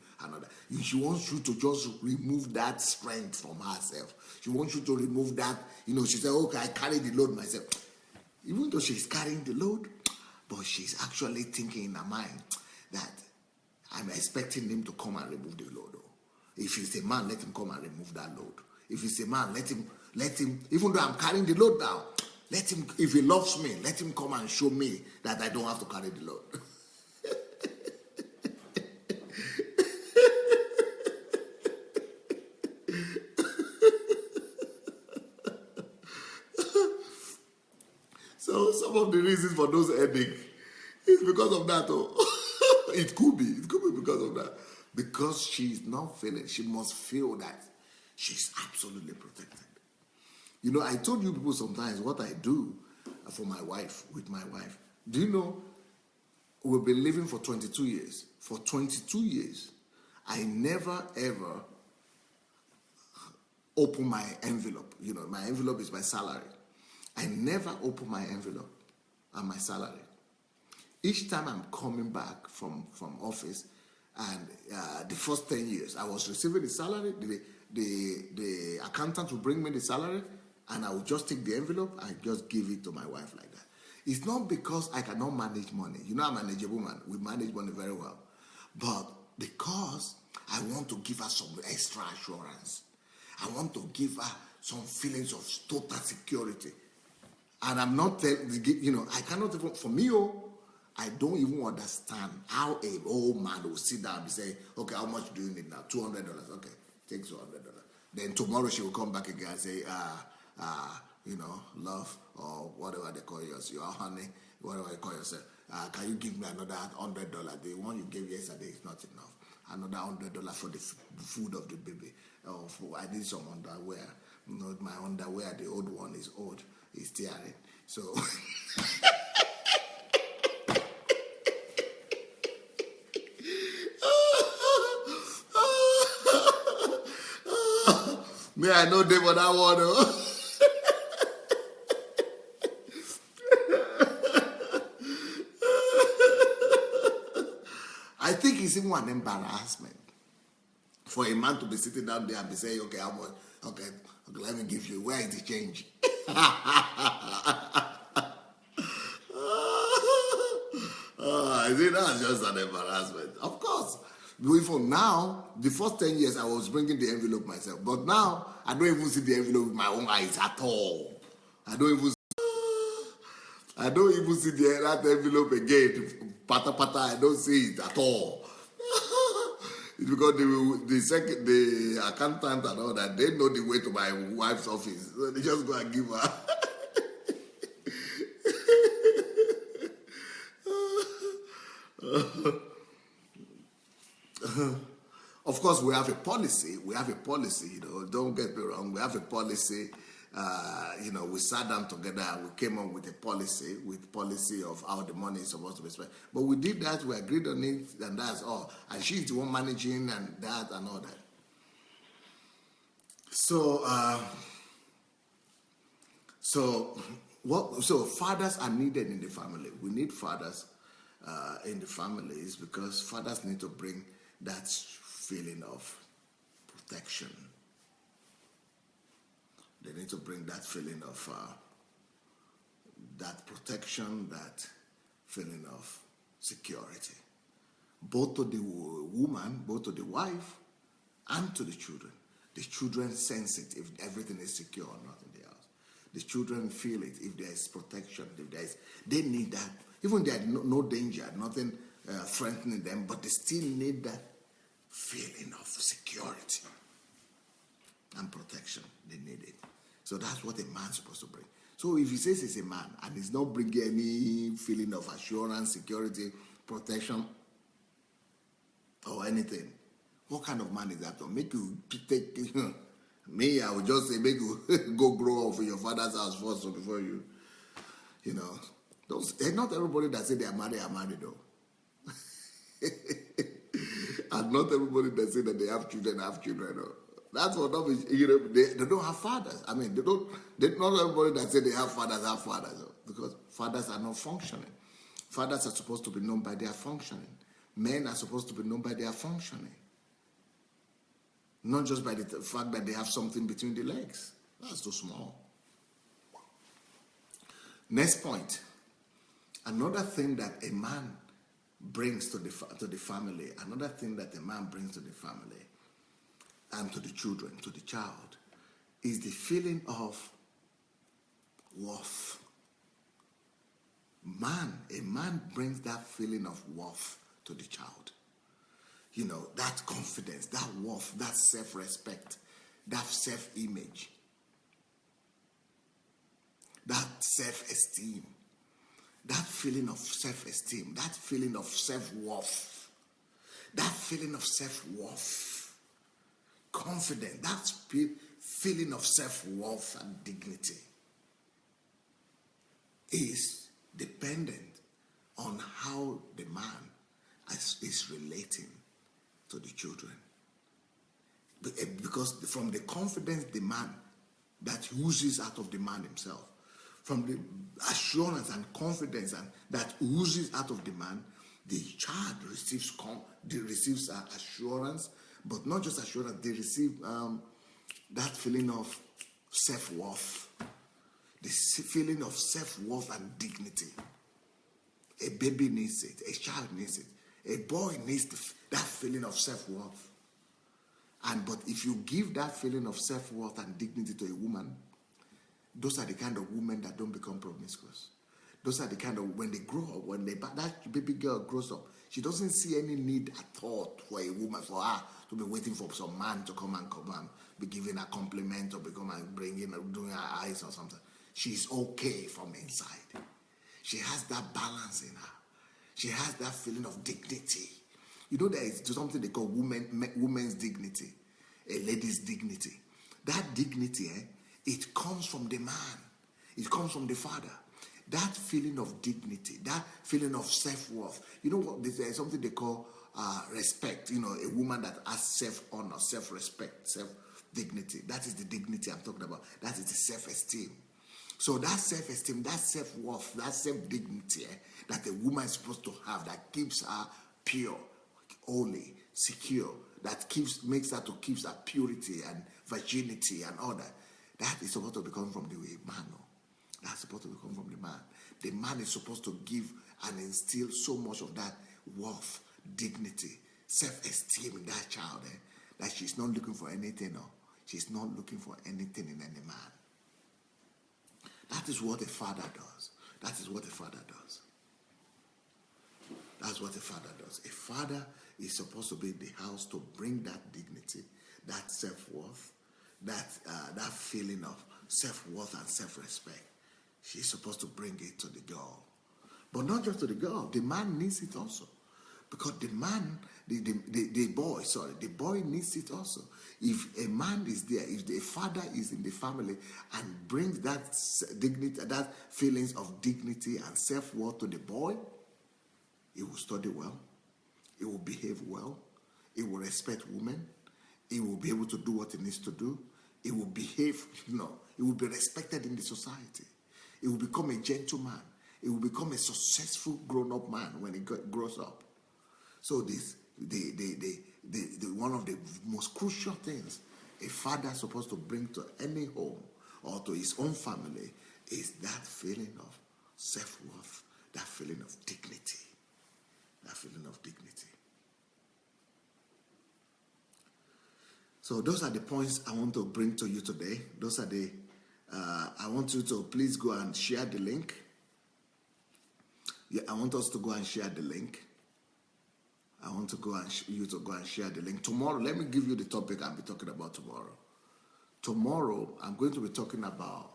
She wants you to just remove that strength from herself. She wants you to remove that. She said, okay, I carry the load myself. Even though she's carrying the load, but she's actually thinking in her mind that I'm expecting him to come and remove the load. If he's a man, let him come and remove that load. If he's a man, let him, even though I'm carrying the load down, let him, if he loves me, let him come and show me that I don't have to carry the load. So some of the reasons for those headaches is because of that. It could be because of that. Because she's not feeling, she must feel that she's absolutely protected. I told you people sometimes what I do for my wife, with my wife. Do you know, we've been living for 22 years. For 22 years, I never ever open my envelope. My envelope is my salary. I never open my envelope and my salary. Each time I'm coming back from office, and the first 10 years, I was receiving the salary. The accountant will bring me the salary, and I will just take the envelope and just give it to my wife like that. It's not because I cannot manage money. I manage a woman. We manage money very well. But because I want to give her some extra assurance. I want to give her some feelings of total security. And I'm not telling, I cannot even, for me, I don't even understand how a old man will sit down and say, okay, how much do you need now? $200. Okay, take $200. Then tomorrow she will come back again and say, love, or whatever they call you, your honey, whatever you call yourself. Can you give me another $100? The one you gave yesterday is not enough. Another $100 for the food of the baby. I need some underwear. My underwear, the old one is old. It's tearing. So... Me, I know them on that one. I think it's even an embarrassment for a man to be sitting down there and be saying, okay, how much? Okay, let me give you. Where is the change? I think that's just an embarrassment. Of course. Even now, the first 10 years I was bringing the envelope myself. But now, I don't even see the envelope with my own eyes at all. I don't even see that envelope again. Pata pata, I don't see it at all. It's because the accountant and all that, they know the way to my wife's office. So they just go and give her. Of course, we have a policy. Don't get me wrong. We have a policy. We sat down together and we came up with a policy, of how the money is supposed to be spent. But we did that. We agreed on it, and that's all. And she's the one managing and that and all that. So fathers are needed in the family. We need fathers in the families because fathers need to bring that feeling of protection. They need to bring that feeling of that protection, that feeling of security, both to the woman, both to the wife, and to the children. The children sense it if everything is secure or not in the house. The children feel it if there is protection, they need that. Even there is no danger, nothing threatening them, but they still need that feeling of security and protection. They need it. So that's what a man's supposed to bring. So if he says he's a man and he's not bringing any feeling of assurance, security, protection, or anything, what kind of man is that? Make you take me, I would just say make you go grow up in your father's house first, so before you not everybody that say they are married though. And not everybody that say that they have children though. That's what they don't have fathers. I mean, not everybody that say they have fathers though, because fathers are not functioning. Fathers are supposed to be known by their functioning. Men are supposed to be known by their functioning. Not just by the fact that they have something between the legs. That's too small. Next point. Another thing that a man brings to the family, another thing that a man brings to the family and to the children, to the child, is the feeling of worth. A man brings that feeling of worth to the child. That confidence, that worth, that self-respect, that self-image, that self-esteem, that feeling of self-esteem, that feeling of self-worth, confidence, that feeling of self-worth and dignity is dependent on how the man is relating to the children. Because from the confidence the man that oozes out of the man himself, from the assurance and confidence that oozes out of the man, the child receives assurance, but not just assurance, they receive that feeling of self-worth, the feeling of self-worth and dignity. A baby needs it, a child needs it, a boy needs that feeling of self-worth. But if you give that feeling of self-worth and dignity to a woman, those are the kind of women that don't become promiscuous. Those are the kind of, when they grow up, when that baby girl grows up, she doesn't see any need at all for a woman, for her to be waiting for some man to come and be giving a compliment or become and bringing or doing her eyes or something. She's okay from inside. She has that balance in her. She has that feeling of dignity. You know, there is something they call woman's dignity, a lady's dignity. That dignity, it comes from the man. It comes from the father. That feeling of dignity, that feeling of self-worth. You know what? There's something they call respect. You know, a woman that has self-honor, self-respect, self-dignity. That is the dignity I'm talking about. That is the self-esteem. So that self-esteem, that self-worth, that self-dignity that a woman is supposed to have, that keeps her pure, holy, secure, that makes her to keep her purity and virginity and all that. That is supposed to become from the man. That's supposed to come from the man. The man is supposed to give and instill so much of that worth, dignity, self-esteem in that child, that she's not looking for anything. No. She's not looking for anything in any man. That is what a father does. That is what a father does. That's what a father does. A father is supposed to be in the house to bring that dignity, that self-worth, that feeling of self-worth and self-respect. She's supposed to bring it to the girl. But not just to the girl, the man needs it also. Because the man, the boy needs it also. If a man is there, if the father is in the family and brings that dignity, that feelings of dignity and self-worth to the boy, he will study well, he will behave well, he will respect women, he will be able to do what he needs to do, he will behave, he will be respected in the society. He will become a gentleman. He will become a successful grown-up man when he grows up. So this, one of the most crucial things a father is supposed to bring to any home or to his own family is that feeling of self-worth, that feeling of dignity, that feeling of dignity. So those are the points I want to bring to you today. Those are the I want you to please go and share the link. Yeah, I want us to go and share the link. I want to go and you to go and share the link. Tomorrow, let me give you the topic I'll be talking about tomorrow. Tomorrow, I'm going to be talking about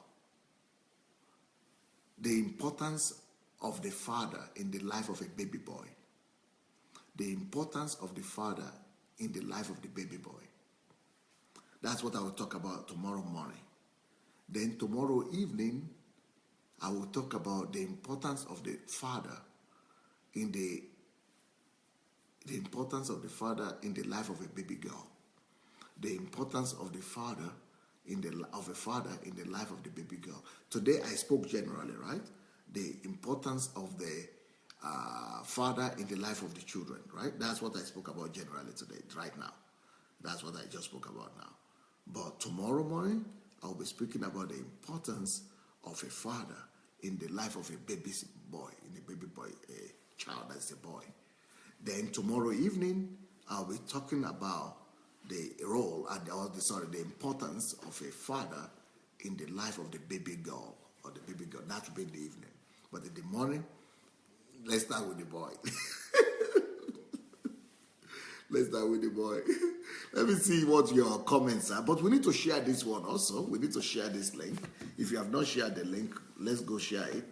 the importance of the father in the life of a baby boy. The importance of the father in the life of the baby boy. That's what I will talk about tomorrow morning. Then tomorrow evening, I will talk about the importance of the father in the importance of the father in the life of a baby girl. The importance of the father of a father in the life of the baby girl. Today I spoke generally, right? The importance of the father in the life of the children, right? That's what I spoke about generally today, right now. That's what I just spoke about now. But tomorrow morning, I'll be speaking about the importance of a father in the life of a baby boy, a child that's a boy. Then tomorrow evening, I'll be talking about the role the importance of a father in the life of the baby girl or the baby girl. That will be in the evening. But in the morning, let's start with the boy. Let's start with the boy. Let me see what your comments are. But we need to share this one also. We need to share this link. If you have not shared the link, let's go share it.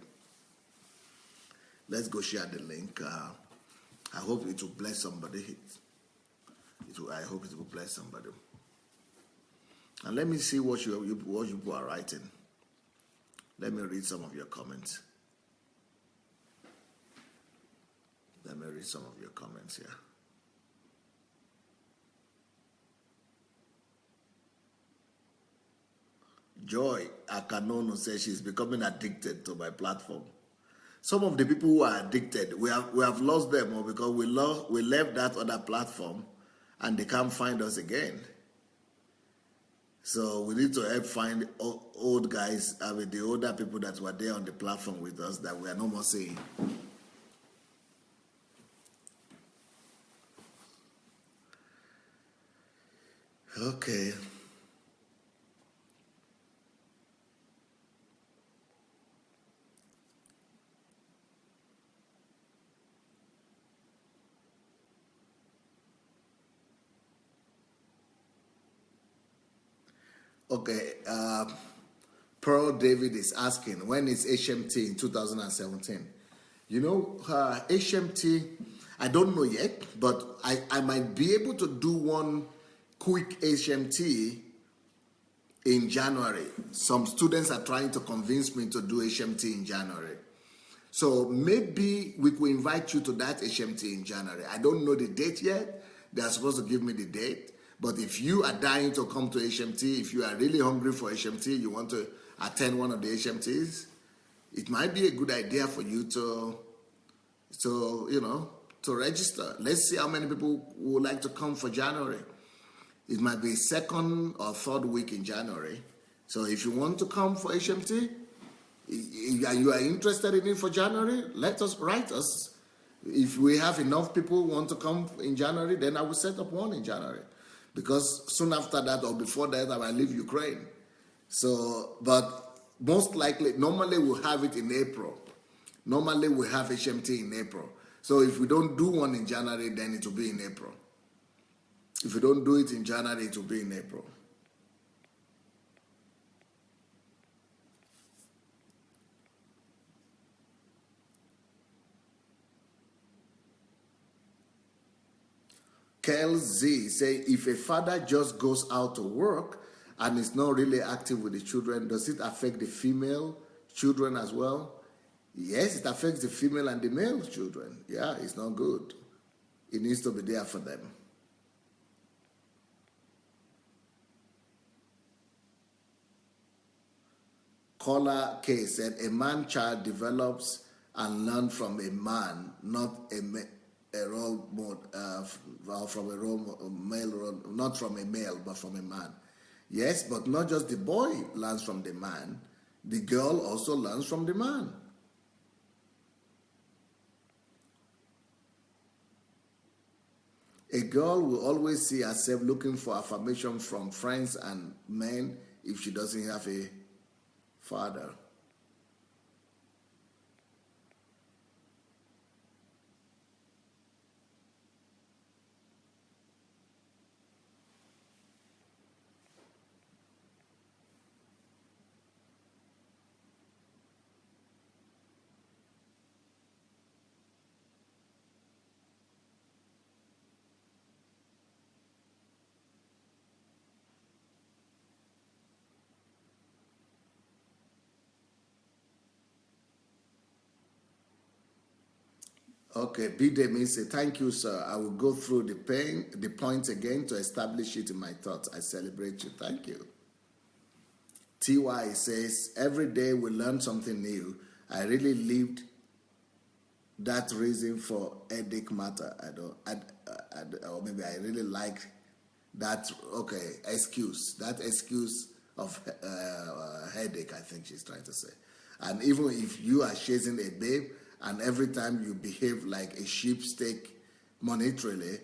Let's go share the link. I hope it will bless somebody. I hope it will bless somebody. And let me see what you people are writing. Let me read some of your comments. Let me read some of your comments here. Joy Akanono says she's becoming addicted to my platform. Some of the people who are addicted, we have lost them because we left that other platform and they can't find us again. So we need to help find old guys, the older people that were there on the platform with us that we are no more seeing. Okay. Okay, Pearl David is asking, when is HMT in 2017? You know, HMT, I don't know yet, but I might be able to do one quick HMT in January. Some students are trying to convince me to do HMT in January. So maybe we could invite you to that HMT in January. I don't know the date yet. They are supposed to give me the date. But if you are dying to come to HMT, if you are really hungry for HMT, you want to attend one of the HMTs, it might be a good idea for you to register. Let's see how many people would like to come for January. It might be second or third week in January. So if you want to come for HMT, and you are interested in it for January, write us. If we have enough people who want to come in January, then I will set up one in January. Because soon after that or before that, I will leave Ukraine. So, but most likely, normally we'll have it in April. Normally we have HMT in April. So if we don't do one in January, then it will be in April. If we don't do it in January, it will be in April. Kel Z say, if a father just goes out to work and is not really active with the children, does it affect the female children as well? Yes, it affects the female and the male children. Yeah, it's not good. It needs to be there for them. Caller K said, a man child develops and learns from a man, not a role model, from a male role, not from a male, but from a man. Yes, but not just the boy learns from the man, the girl also learns from the man. A girl will always see herself looking for affirmation from friends and men if she doesn't have a father. Okay, Bidemi say, thank you, sir. I will go through the points again to establish it in my thoughts. I celebrate you. Thank you. TY says, every day we learn something new. I really lived that reason for headache matter. Or maybe I really like that, excuse. That excuse of headache, I think she's trying to say. And even if you are chasing a babe, and every time you behave like a sheepstick monetarily,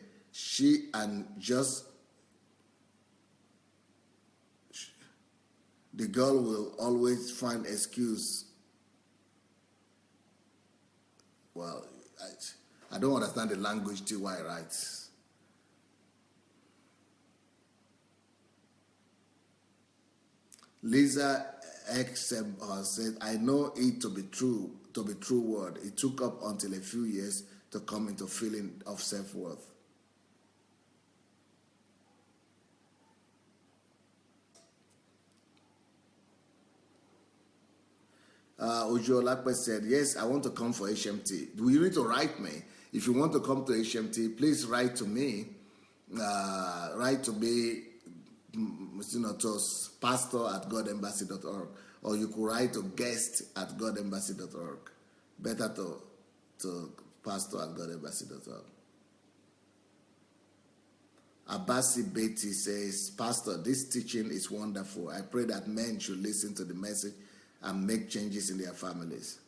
the girl will always find excuse. Well, I don't understand the language TY writes. Lisa X said, I know it to be true word. It took up until a few years to come into feeling of self-worth. Ojo Lakpe said, yes, I want to come for HMT. You need to write me. If you want to come to HMT, please write to me. Write to me, to pastor@godembassy.org, or you could write to guest@godembassy.org. Better to pastor@godembassy.org. Abasi Betty says, Pastor, this teaching is wonderful. I pray that men should listen to the message and make changes in their families.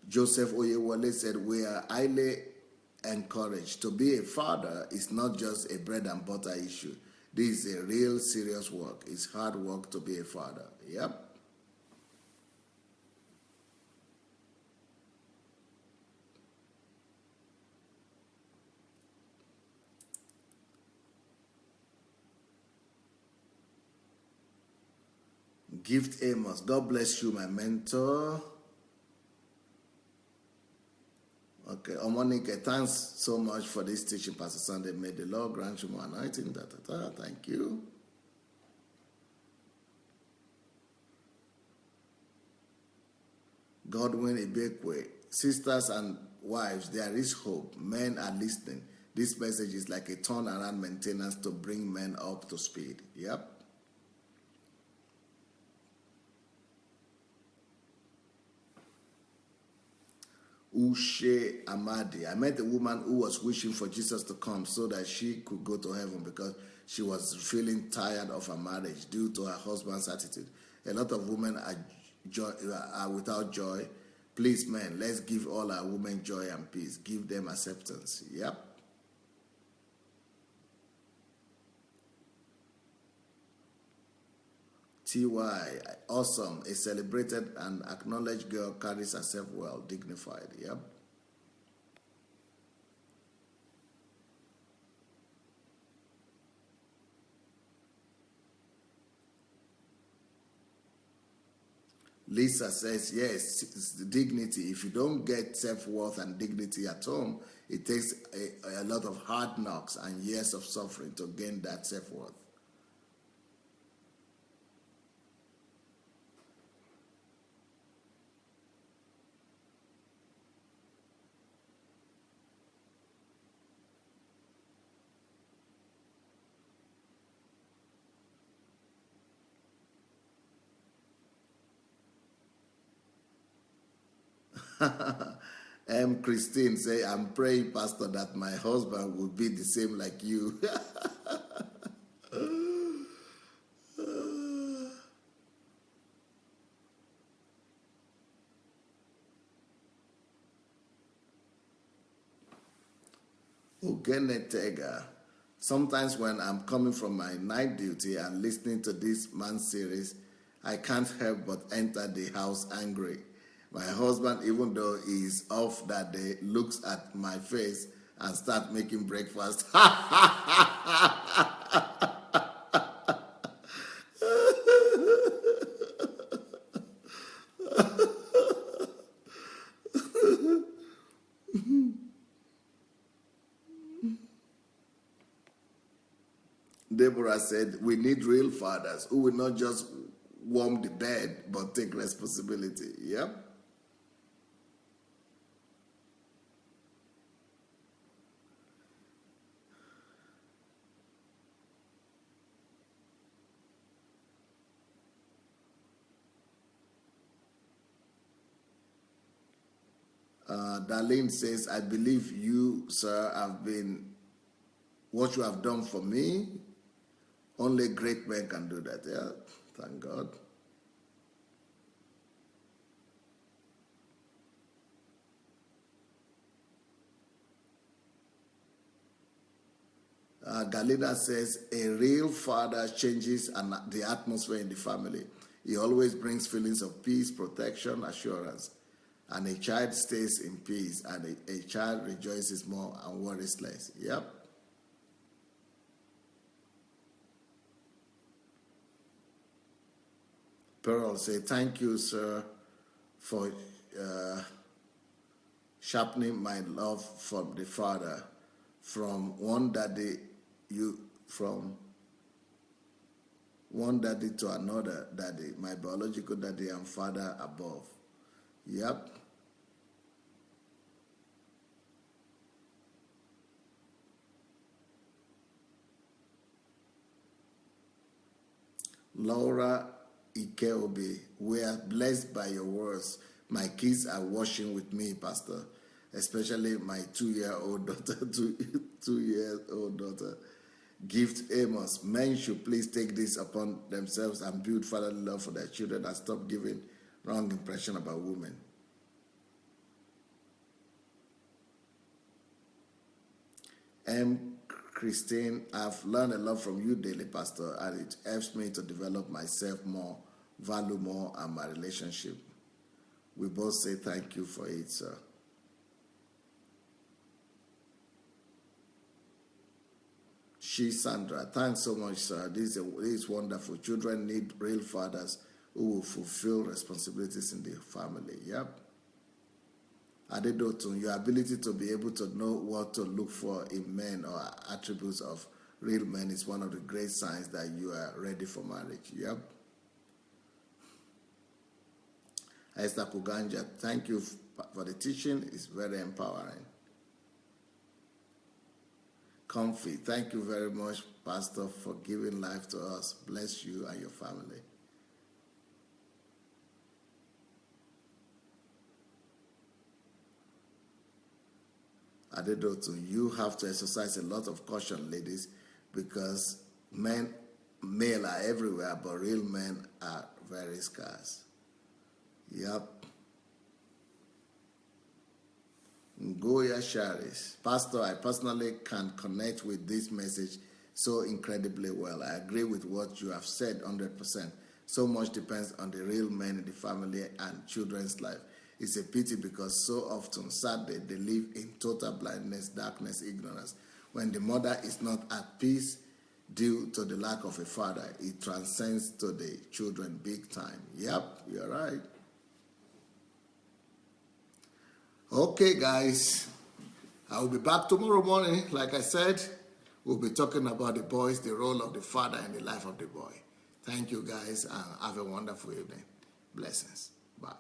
Joseph Oyewale said, we are highly encouraged. To be a father is not just a bread and butter issue. This is a real serious work. It's hard work to be a father. Yep. Gift Amos, God bless you, my mentor. Okay, Omonike, thanks so much for this teaching, Pastor Sunday. May the Lord grant you more anointing. Thank you. Godwin Ibekwe, sisters and wives, there is hope. Men are listening. This message is like a turnaround maintenance to bring men up to speed. Yep. Ushe Amadi. I met a woman who was wishing for Jesus to come so that she could go to heaven because she was feeling tired of her marriage due to her husband's attitude. A lot of women are without joy. Please, men, let's give all our women joy and peace. Give them acceptance. Yep. TY, awesome. A celebrated and acknowledged girl carries herself well, dignified. Yep. Lisa says, yes, it's the dignity. If you don't get self-worth and dignity at home, it takes a lot of hard knocks and years of suffering to gain that self-worth. Christine say, I'm praying, Pastor, that my husband will be the same like you. Ugenetega. Sometimes when I'm coming from my night duty and listening to this man series, I can't help but enter the house angry. My husband, even though he's off that day, looks at my face and starts making breakfast. Deborah said, we need real fathers who will not just warm the bed, but take responsibility. Yep. Darlene says, I believe you, sir, have been what you have done for me. Only great men can do that. Yeah, thank God. Galina says, a real father changes the atmosphere in the family. He always brings feelings of peace, protection, assurance. And a child stays in peace, and a child rejoices more and worries less. Yep. Pearl say, thank you, sir, for sharpening my love for the father from one daddy to another daddy, my biological daddy and father above. Yep. Laura Ikeobi, we are blessed by your words. My kids are watching with me, Pastor, especially my 2-year-old daughter, 2-year-old daughter. Gift Amos, men should please take this upon themselves and build fatherly love for their children and stop giving wrong impression about women. Christine, I've learned a lot from you daily, Pastor, and it helps me to develop myself more, value more, and my relationship. We both say thank you for it, sir. Sandra, thanks so much, sir. This is wonderful. Children need real fathers who will fulfill responsibilities in the family. Yep. Adedotun, your ability to be able to know what to look for in men or attributes of real men is one of the great signs that you are ready for marriage. Yep. Esther Kuganja, thank you for the teaching. It's very empowering. Comfy, thank you very much, Pastor, for giving life to us. Bless you and your family. Adedotun, you have to exercise a lot of caution, ladies, because male are everywhere, but real men are very scarce. Yep. Ngoya Sharis, Pastor, I personally can connect with this message so incredibly well. I agree with what you have said 100%. So much depends on the real men in the family and children's life. It's a pity because so often, sadly, they live in total blindness, darkness, ignorance. When the mother is not at peace due to the lack of a father, it transcends to the children big time. Yep, you're right. Okay, guys, I will be back tomorrow morning. Like I said, we'll be talking about the boys, the role of the father in the life of the boy. Thank you, guys, and have a wonderful evening. Blessings. Bye.